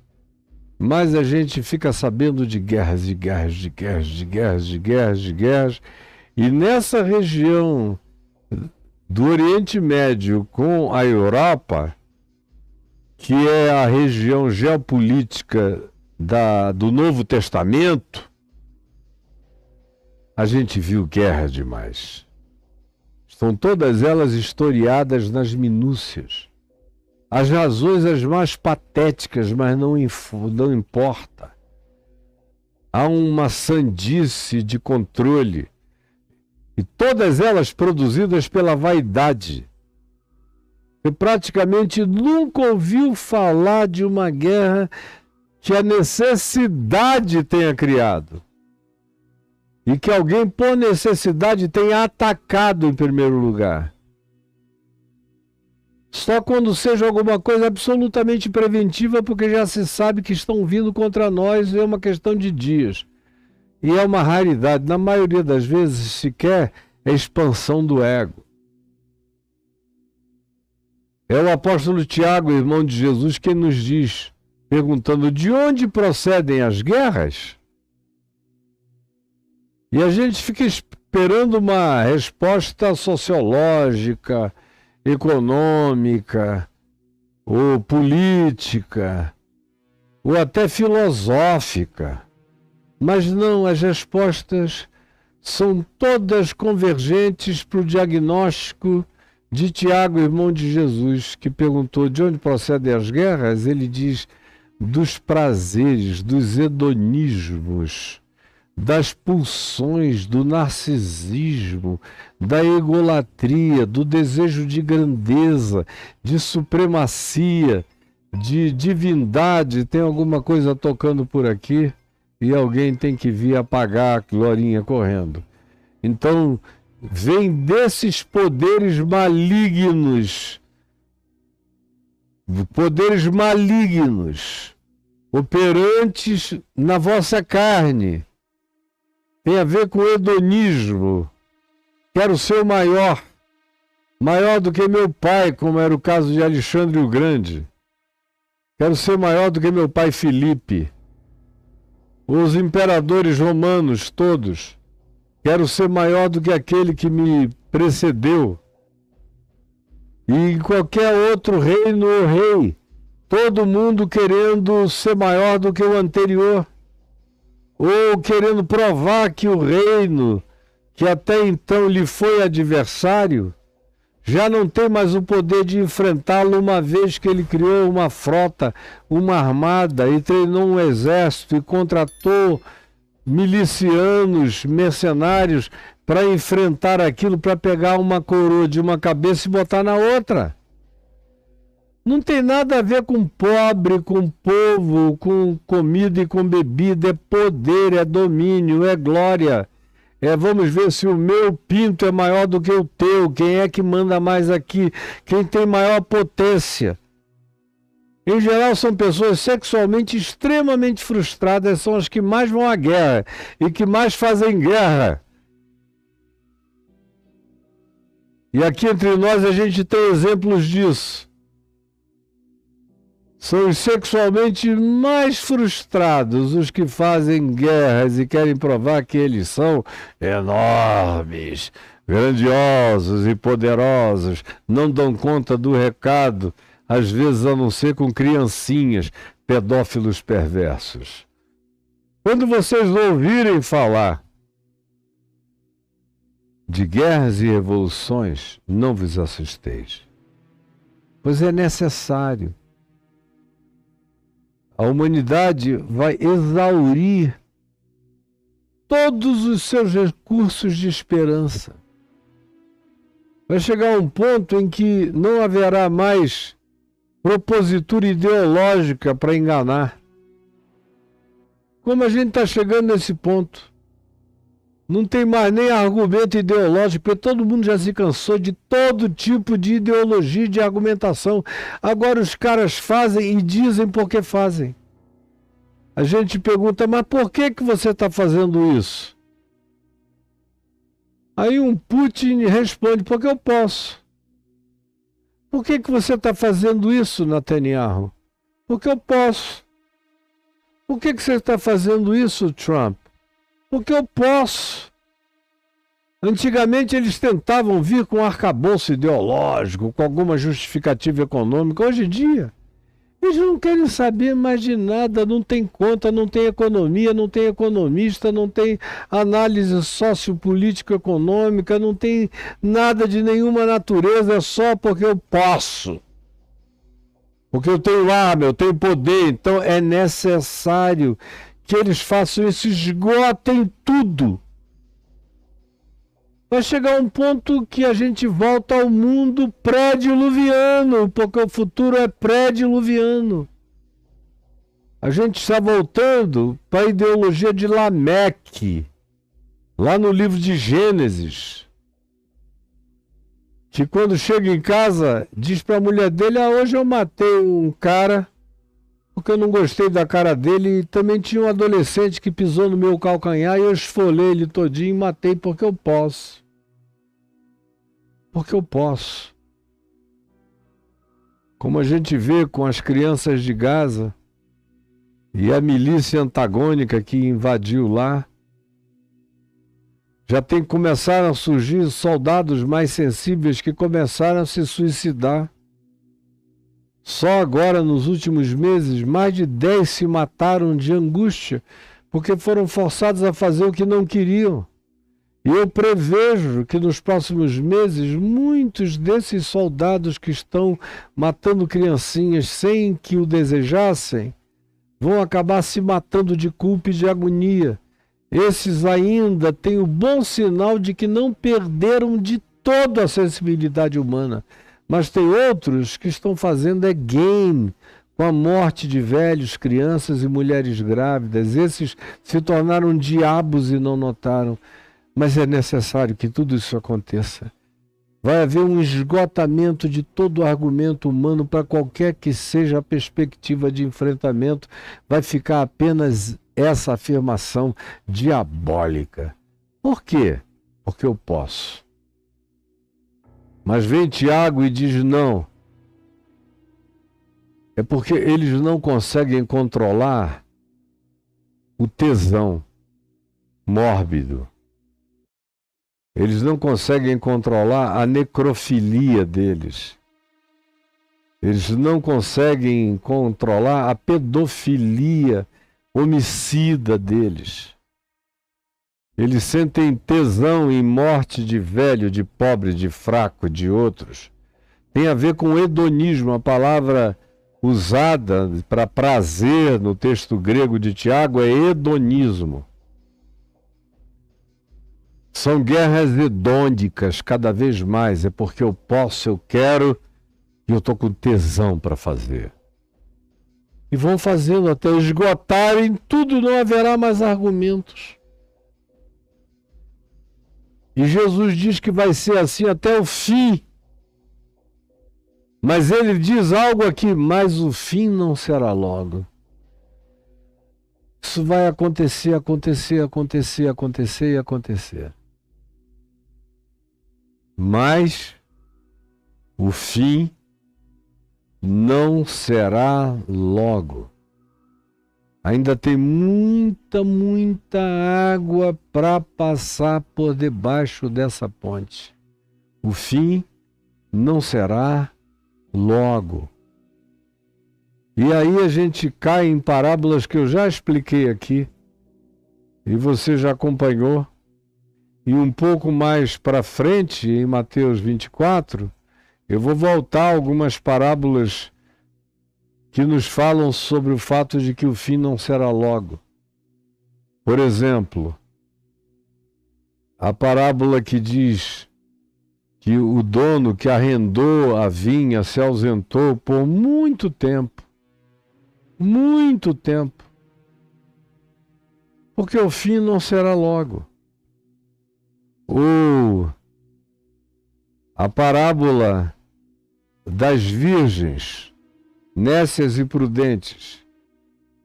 mais a gente fica sabendo de guerras, de guerras, de guerras, de guerras, de guerras, de guerras. E nessa região do Oriente Médio com a Europa, que é a região geopolítica do Novo Testamento, a gente viu guerra demais. Estão todas elas historiadas nas minúcias. As razões as mais patéticas, mas não importa. Há uma sandice de controle. E todas elas produzidas pela vaidade. Você praticamente nunca ouviu falar de uma guerra que a necessidade tenha criado. E que alguém, por necessidade, tenha atacado em primeiro lugar. Só quando seja alguma coisa absolutamente preventiva, porque já se sabe que estão vindo contra nós, é uma questão de dias. E é uma raridade. Na maioria das vezes, sequer é expansão do ego. É o apóstolo Tiago, irmão de Jesus, quem nos diz, perguntando de onde procedem as guerras? E a gente fica esperando uma resposta sociológica, econômica, ou política, ou até filosófica. Mas não, as respostas são todas convergentes para o diagnóstico de Tiago, irmão de Jesus, que perguntou de onde procedem as guerras. Ele diz dos prazeres, dos hedonismos, das pulsões, do narcisismo, da egolatria, do desejo de grandeza, de supremacia, de divindade. Tem alguma coisa tocando por aqui e alguém tem que vir apagar a glorinha correndo. Então, vem desses poderes malignos, operantes na vossa carne. Tem a ver com hedonismo. Quero ser o maior, maior do que meu pai, como era o caso de Alexandre o Grande. Quero ser maior do que meu pai Filipe. Os imperadores romanos todos. Quero ser maior do que aquele que me precedeu. E em qualquer outro reino ou rei, todo mundo querendo ser maior do que o anterior. Ou querendo provar que o reino, que até então lhe foi adversário, já não tem mais o poder de enfrentá-lo, uma vez que ele criou uma frota, uma armada, e treinou um exército e contratou milicianos, mercenários, para enfrentar aquilo, para pegar uma coroa de uma cabeça e botar na outra. Não tem nada a ver com pobre, com povo, com comida e com bebida. É poder, é domínio, é glória. Vamos ver se o meu pinto é maior do que o teu. Quem é que manda mais aqui? Quem tem maior potência? Em geral, são pessoas sexualmente extremamente frustradas, são as que mais vão à guerra e que mais fazem guerra. E aqui entre nós a gente tem exemplos disso. São os sexualmente mais frustrados os que fazem guerras e querem provar que eles são enormes, grandiosos e poderosos, não dão conta do recado, às vezes a não ser com criancinhas, pedófilos perversos. Quando vocês ouvirem falar de guerras e revoluções, não vos assusteis, pois é necessário. A humanidade vai exaurir todos os seus recursos de esperança. Vai chegar um ponto em que não haverá mais propositura ideológica para enganar. Como a gente está chegando nesse ponto? Não tem mais nem argumento ideológico, porque todo mundo já se cansou de todo tipo de ideologia, de argumentação. Agora os caras fazem e dizem porque fazem. A gente pergunta, mas por que você está fazendo isso? Aí um Putin responde, porque eu posso. Por que você está fazendo isso, Netanyahu? Porque eu posso. Por que você está fazendo isso, Trump? Porque eu posso. Antigamente eles tentavam vir com arcabouço ideológico, com alguma justificativa econômica. Hoje em dia, eles não querem saber mais de nada, não tem conta, não tem economia, não tem economista, não tem análise sociopolítico-econômica, não tem nada de nenhuma natureza, é só porque eu posso. Porque eu tenho arma, eu tenho poder, então é necessário que eles façam isso, esgotem tudo. Vai chegar um ponto que a gente volta ao mundo pré-diluviano, porque o futuro é pré-diluviano. A gente está voltando para a ideologia de Lameque, lá no livro de Gênesis. que quando chega em casa, diz para a mulher dele, hoje eu matei um cara, porque eu não gostei da cara dele, e também tinha um adolescente que pisou no meu calcanhar e eu esfolei ele todinho e matei porque eu posso. Porque eu posso. Como a gente vê com as crianças de Gaza e a milícia antagônica que invadiu lá, já começaram a surgir soldados mais sensíveis que começaram a se suicidar. Só agora, nos últimos meses, mais de 10 se mataram de angústia, porque foram forçados a fazer o que não queriam. E eu prevejo que nos próximos meses, muitos desses soldados que estão matando criancinhas sem que o desejassem, vão acabar se matando de culpa e de agonia. Esses ainda têm o bom sinal de que não perderam de todo a sensibilidade humana. Mas tem outros que estão fazendo game com a morte de velhos, crianças e mulheres grávidas. Esses se tornaram diabos e não notaram. Mas é necessário que tudo isso aconteça. Vai haver um esgotamento de todo o argumento humano para qualquer que seja a perspectiva de enfrentamento. Vai ficar apenas essa afirmação diabólica. Por quê? Porque eu posso. Mas vem Tiago e diz não. É porque eles não conseguem controlar o tesão mórbido. Eles não conseguem controlar a necrofilia deles. Eles não conseguem controlar a pedofilia homicida deles. Eles sentem tesão em morte de velho, de pobre, de fraco, de outros. Tem a ver com hedonismo, a palavra usada para prazer no texto grego de Tiago é hedonismo. São guerras hedônicas cada vez mais. É porque eu posso, eu quero e eu estou com tesão para fazer. E vão fazendo até esgotarem tudo, não haverá mais argumentos. E Jesus diz que vai ser assim até o fim. Mas ele diz algo aqui, mas o fim não será logo. Isso vai acontecer, acontecer, acontecer, acontecer e acontecer. Mas o fim não será logo. Ainda tem muita, muita água para passar por debaixo dessa ponte. O fim não será logo. E aí a gente cai em parábolas que eu já expliquei aqui, e você já acompanhou. E um pouco mais para frente, em Mateus 24, eu vou voltar a algumas parábolas que nos falam sobre o fato de que o fim não será logo. Por exemplo, a parábola que diz que o dono que arrendou a vinha se ausentou por muito tempo. Muito tempo. Porque o fim não será logo. Ou a parábola das virgens, nécias e prudentes,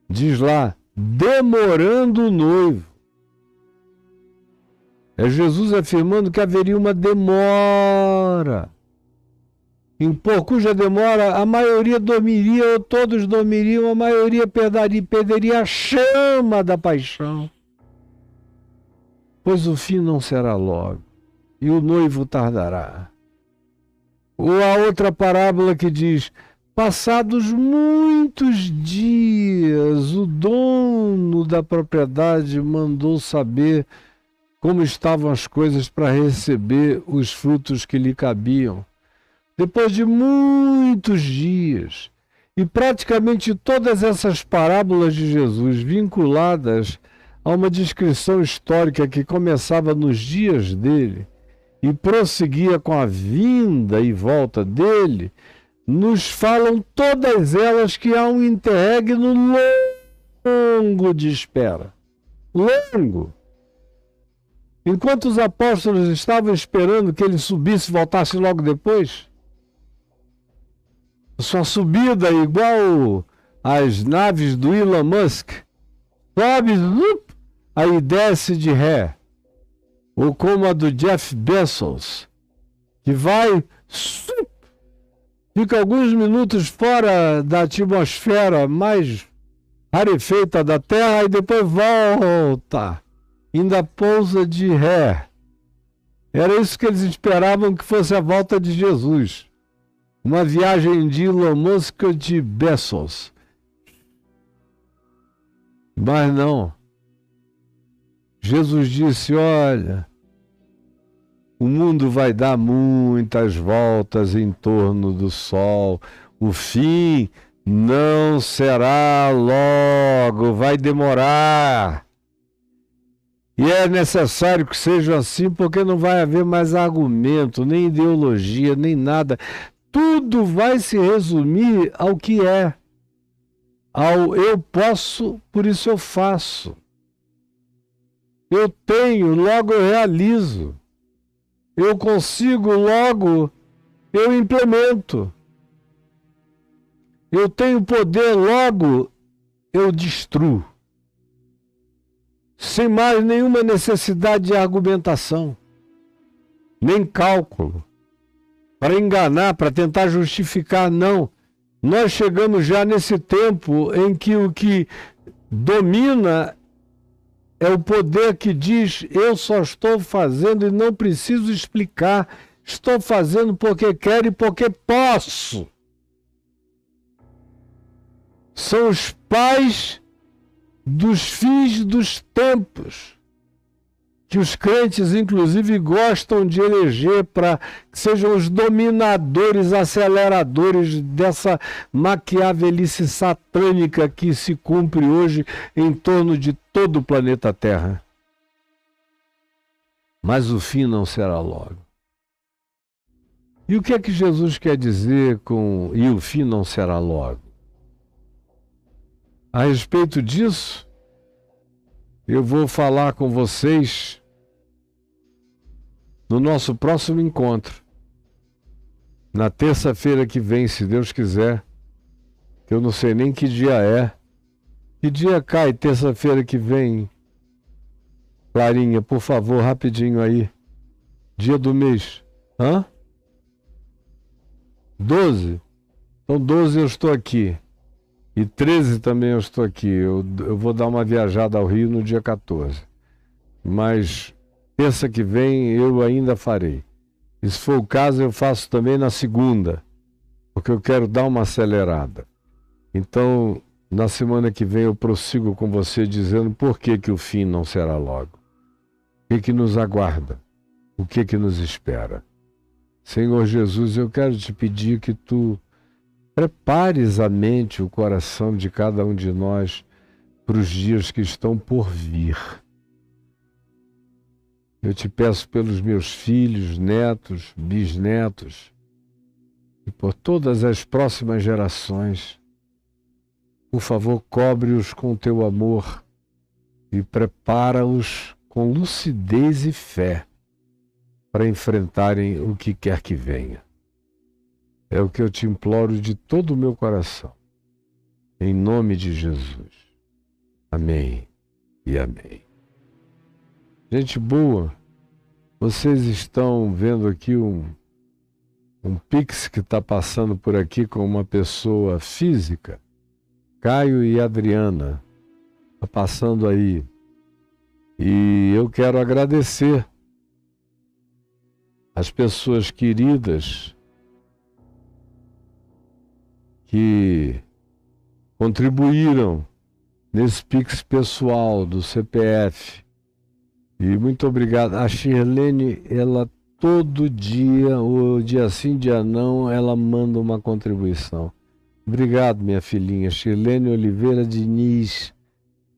diz lá, demorando o noivo. É Jesus afirmando que haveria uma demora. Por cuja demora a maioria dormiria, ou todos dormiriam, a maioria perderia a chama da paixão. Pois o fim não será logo, e o noivo tardará. Ou a outra parábola que diz, passados muitos dias, o dono da propriedade mandou saber como estavam as coisas para receber os frutos que lhe cabiam. Depois de muitos dias, e praticamente todas essas parábolas de Jesus vinculadas a uma descrição histórica que começava nos dias dele e prosseguia com a vinda e volta dele, nos falam todas elas que há um interregno longo de espera. Longo. Enquanto os apóstolos estavam esperando que ele subisse e voltasse logo depois, sua subida é igual às naves do Elon Musk. Sobe, aí desce de ré. Ou como a do Jeff Bezos, que vai, fica alguns minutos fora da atmosfera mais rarefeita da Terra e depois volta. Ainda pousa de ré. Era isso que eles esperavam que fosse a volta de Jesus. Uma viagem de Elon Musk de Bezos. Mas não. Jesus disse, olha, o mundo vai dar muitas voltas em torno do Sol. O fim não será logo, vai demorar. E é necessário que seja assim, porque não vai haver mais argumento, nem ideologia, nem nada. Tudo vai se resumir ao que é. Ao eu posso, por isso eu faço. Eu tenho, logo eu realizo. Eu consigo, logo eu implemento. Eu tenho poder, logo eu destruo. Sem mais nenhuma necessidade de argumentação, nem cálculo, para enganar, para tentar justificar, não. Nós chegamos já nesse tempo em que o que domina é o poder que diz, eu só estou fazendo e não preciso explicar, estou fazendo porque quero e porque posso. São os pais dos fins dos tempos, que os crentes, inclusive, gostam de eleger para que sejam os dominadores, aceleradores dessa maquiavelice satânica que se cumpre hoje em torno de todo o planeta Terra. Mas o fim não será logo. E o que é que Jesus quer dizer com "e o fim não será logo"? A respeito disso, eu vou falar com vocês no nosso próximo encontro, na terça-feira que vem, se Deus quiser, que eu não sei nem que dia é. Que dia cai terça-feira que vem? Clarinha, por favor, rapidinho aí. Dia do mês. 12? Então 12 eu estou aqui. E 13 também eu estou aqui. Eu vou dar uma viajada ao Rio no dia 14. Mas terça que vem eu ainda farei. E se for o caso, eu faço também na segunda. Porque eu quero dar uma acelerada. Então, na semana que vem eu prossigo com você dizendo por que o fim não será logo. O que nos aguarda? O que nos espera? Senhor Jesus, eu quero te pedir que tu prepares a mente, o coração de cada um de nós para os dias que estão por vir. Eu te peço pelos meus filhos, netos, bisnetos e por todas as próximas gerações. Por favor, cobre-os com teu amor e prepara-os com lucidez e fé para enfrentarem o que quer que venha. É o que eu te imploro de todo o meu coração. Em nome de Jesus. Amém e amém. Gente boa, vocês estão vendo aqui um Pix que está passando por aqui com uma pessoa física. Caio e Adriana. Está passando aí. E eu quero agradecer as pessoas queridas que contribuíram nesse Pix pessoal do CPF. E muito obrigado. A Shirlene, ela todo dia, ou dia sim, dia não, ela manda uma contribuição. Obrigado, minha filhinha. Shirlene Oliveira Diniz.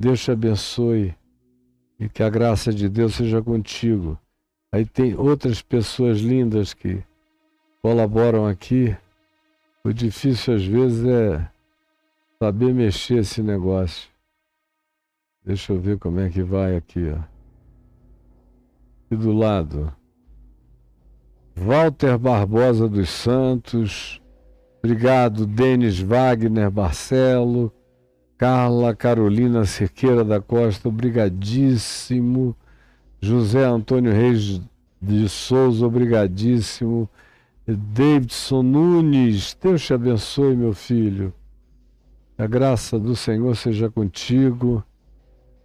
Deus te abençoe e que a graça de Deus seja contigo. Aí tem outras pessoas lindas que colaboram aqui. O difícil às vezes é saber mexer esse negócio. Deixa eu ver como é que vai aqui, ó. e do lado. Walter Barbosa dos Santos, obrigado. Denis Wagner Barcelo, Carla Carolina Cerqueira da Costa, obrigadíssimo. José Antônio Reis de Souza, obrigadíssimo. Davidson Nunes, Deus te abençoe, meu filho. A graça do Senhor seja contigo.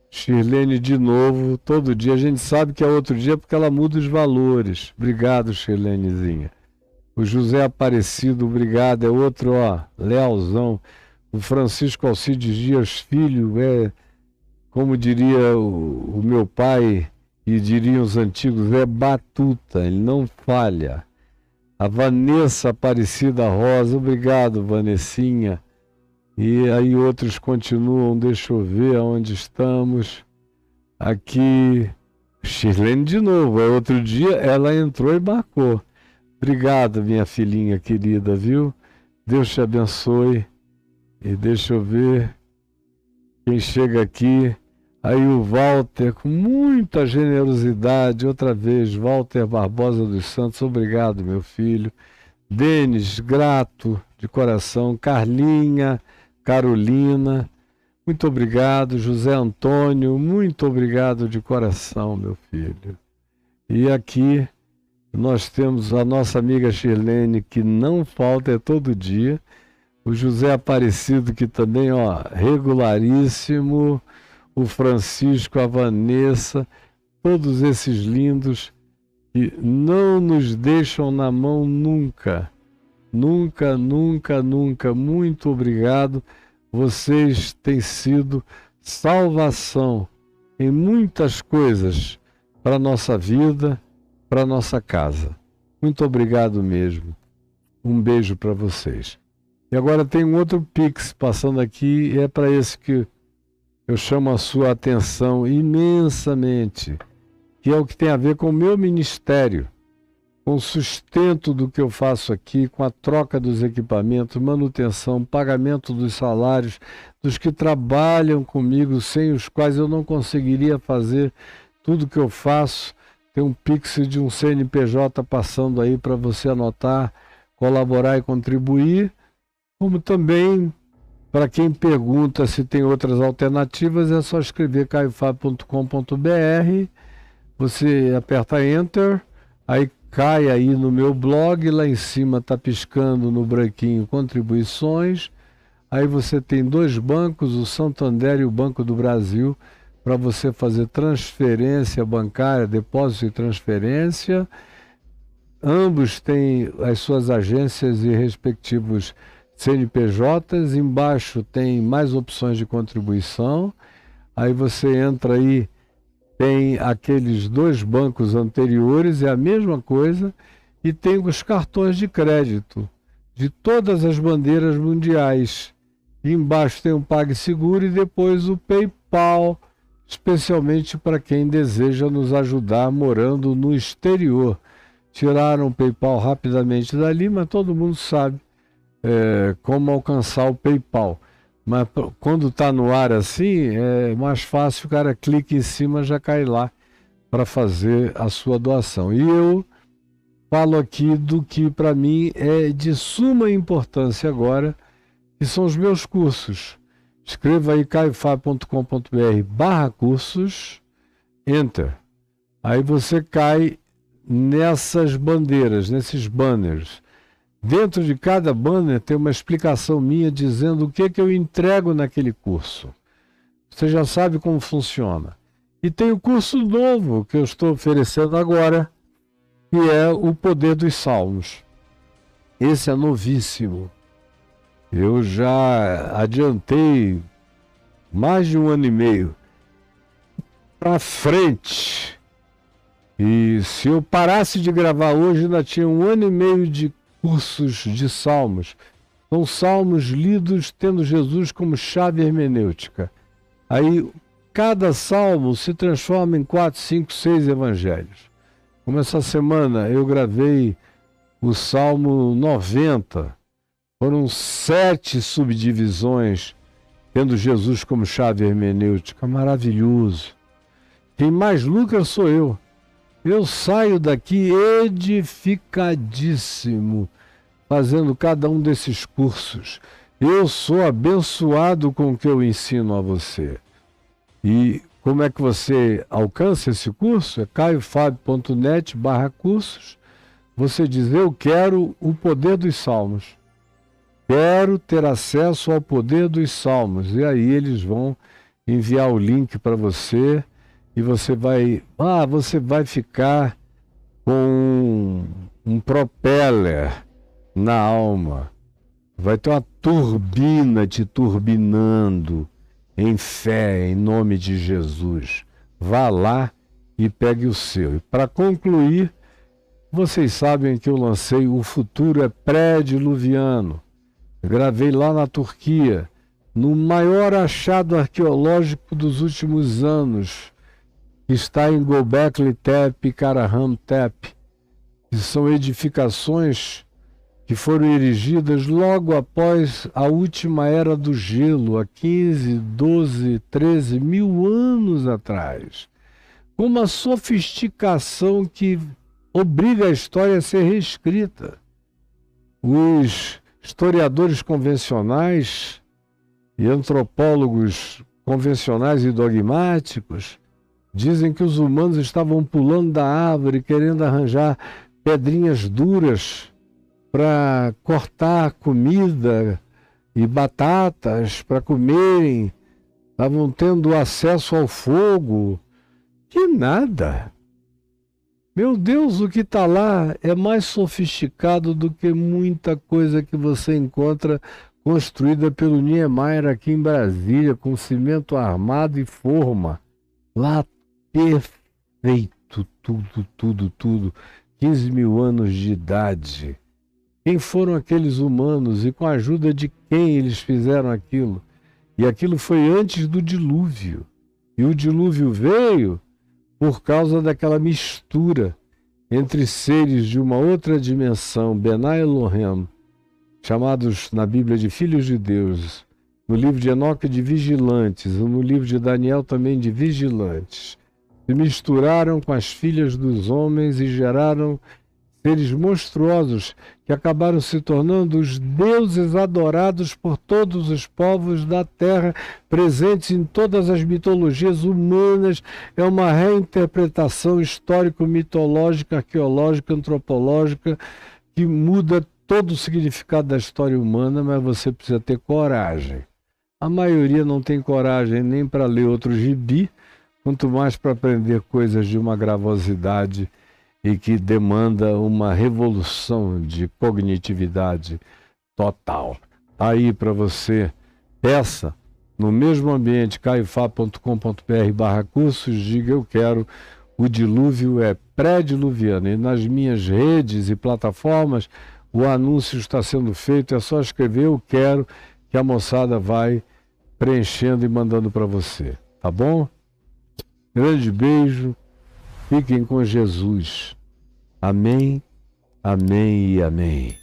Shirlene, de novo, todo dia. A gente sabe que é outro dia porque ela muda os valores. Obrigado, Shirlenezinha. O José Aparecido, obrigado. É outro, ó, lealzão. O Francisco Alcides Dias Filho, como diria o meu pai e diriam os antigos, é batuta, ele não falha. A Vanessa Aparecida Rosa, obrigado, Vanessinha. E aí outros continuam, deixa eu ver aonde estamos. Aqui, Shirlene de novo, outro dia ela entrou e marcou. Obrigado, minha filhinha querida, viu? Deus te abençoe. E deixa eu ver quem chega aqui. Aí o Walter, com muita generosidade, outra vez, Walter Barbosa dos Santos, obrigado, meu filho. Denis, grato de coração. Carlinha, Carolina, muito obrigado. José Antônio, muito obrigado de coração, meu filho. E aqui nós temos a nossa amiga Shirlene, que não falta, é todo dia. O José Aparecido, que também, ó, regularíssimo. O Francisco, a Vanessa, todos esses lindos que não nos deixam na mão nunca. Nunca, nunca, nunca. Muito obrigado. Vocês têm sido salvação em muitas coisas para a nossa vida, para a nossa casa. Muito obrigado mesmo. Um beijo para vocês. E agora tem um outro Pix passando aqui, e é para esse que eu chamo a sua atenção imensamente, que é o que tem a ver com o meu ministério, com o sustento do que eu faço aqui, com a troca dos equipamentos, manutenção, pagamento dos salários dos que trabalham comigo, sem os quais eu não conseguiria fazer tudo que eu faço. Tem um Pix de um CNPJ passando aí para você anotar, colaborar e contribuir, como também, para quem pergunta se tem outras alternativas, é só escrever caiofab.com.br, você aperta Enter, aí cai aí no meu blog, lá em cima está piscando no branquinho contribuições, aí você tem dois bancos, o Santander e o Banco do Brasil, para você fazer transferência bancária, depósito e transferência. Ambos têm as suas agências e respectivos CNPJs, embaixo tem mais opções de contribuição, aí você entra aí, tem aqueles dois bancos anteriores, é a mesma coisa, e tem os cartões de crédito de todas as bandeiras mundiais. E embaixo tem o PagSeguro e depois o PayPal, especialmente para quem deseja nos ajudar morando no exterior. Tiraram o PayPal rapidamente dali, mas todo mundo sabe como alcançar o PayPal. Mas quando está no ar assim, é mais fácil, o cara clica em cima, já cai lá para fazer a sua doação. E eu falo aqui do que para mim é de suma importância agora, que são os meus cursos. Escreva aí caiofab.com.br/cursos, Enter. Aí você cai nessas bandeiras, nesses banners. Dentro de cada banner tem uma explicação minha dizendo o que eu entrego naquele curso. Você já sabe como funciona. E tem o curso novo que eu estou oferecendo agora, que é o Poder dos Salmos. Esse é novíssimo. Eu já adiantei mais de 1 ano e meio para frente. E se eu parasse de gravar hoje, ainda tinha 1 ano e meio de cursos de salmos. São salmos lidos tendo Jesus como chave hermenêutica. Aí cada salmo se transforma em 4, 5, 6 evangelhos. Como essa semana eu gravei o Salmo 90, foram 7 subdivisões tendo Jesus como chave hermenêutica. Maravilhoso. Quem mais lucra sou eu. Eu saio daqui edificadíssimo, fazendo cada um desses cursos. Eu sou abençoado com o que eu ensino a você. E como é que você alcança esse curso? É caiofabio.net/cursos. Você diz, eu quero o poder dos salmos. Quero ter acesso ao poder dos salmos. E aí eles vão enviar o link para você e você vai ficar com um propeller na alma. Vai ter uma turbina te turbinando em fé, em nome de Jesus. Vá lá e pegue o seu. E para concluir, vocês sabem que eu lancei O Futuro é Pré-Diluviano. Gravei lá na Turquia, no maior achado arqueológico dos últimos anos, que está em Göbekli Tepe e Karahan Tepe, que são edificações que foram erigidas logo após a última era do gelo, há 15, 12, 13 mil anos atrás, com uma sofisticação que obriga a história a ser reescrita. Os historiadores convencionais e antropólogos convencionais e dogmáticos dizem que os humanos estavam pulando da árvore, querendo arranjar pedrinhas duras para cortar comida e batatas para comerem. Estavam tendo acesso ao fogo. Que nada! Meu Deus, o que está lá é mais sofisticado do que muita coisa que você encontra construída pelo Niemeyer aqui em Brasília, com cimento armado e forma. Lá, perfeito, tudo. 15 mil anos de idade. Quem foram aqueles humanos e com a ajuda de quem eles fizeram aquilo? E aquilo foi antes do dilúvio. E o dilúvio veio por causa daquela mistura entre seres de uma outra dimensão, Benai Elohim, chamados na Bíblia de filhos de Deus, no livro de Enoque de vigilantes, e no livro de Daniel também de vigilantes. Se misturaram com as filhas dos homens e geraram seres monstruosos que acabaram se tornando os deuses adorados por todos os povos da terra, presentes em todas as mitologias humanas. É uma reinterpretação histórico-mitológica, arqueológica, antropológica, que muda todo o significado da história humana, mas você precisa ter coragem. A maioria não tem coragem nem para ler outro gibi, quanto mais para aprender coisas de uma gravosidade e que demanda uma revolução de cognitividade total. Tá aí para você. Peça no mesmo ambiente, caiofabio.com.br/cursos, diga eu quero, o dilúvio é pré-diluviano. E nas minhas redes e plataformas o anúncio está sendo feito, é só escrever eu quero, que a moçada vai preenchendo e mandando para você. Tá bom? Grande beijo. Fiquem com Jesus. Amém, amém e amém.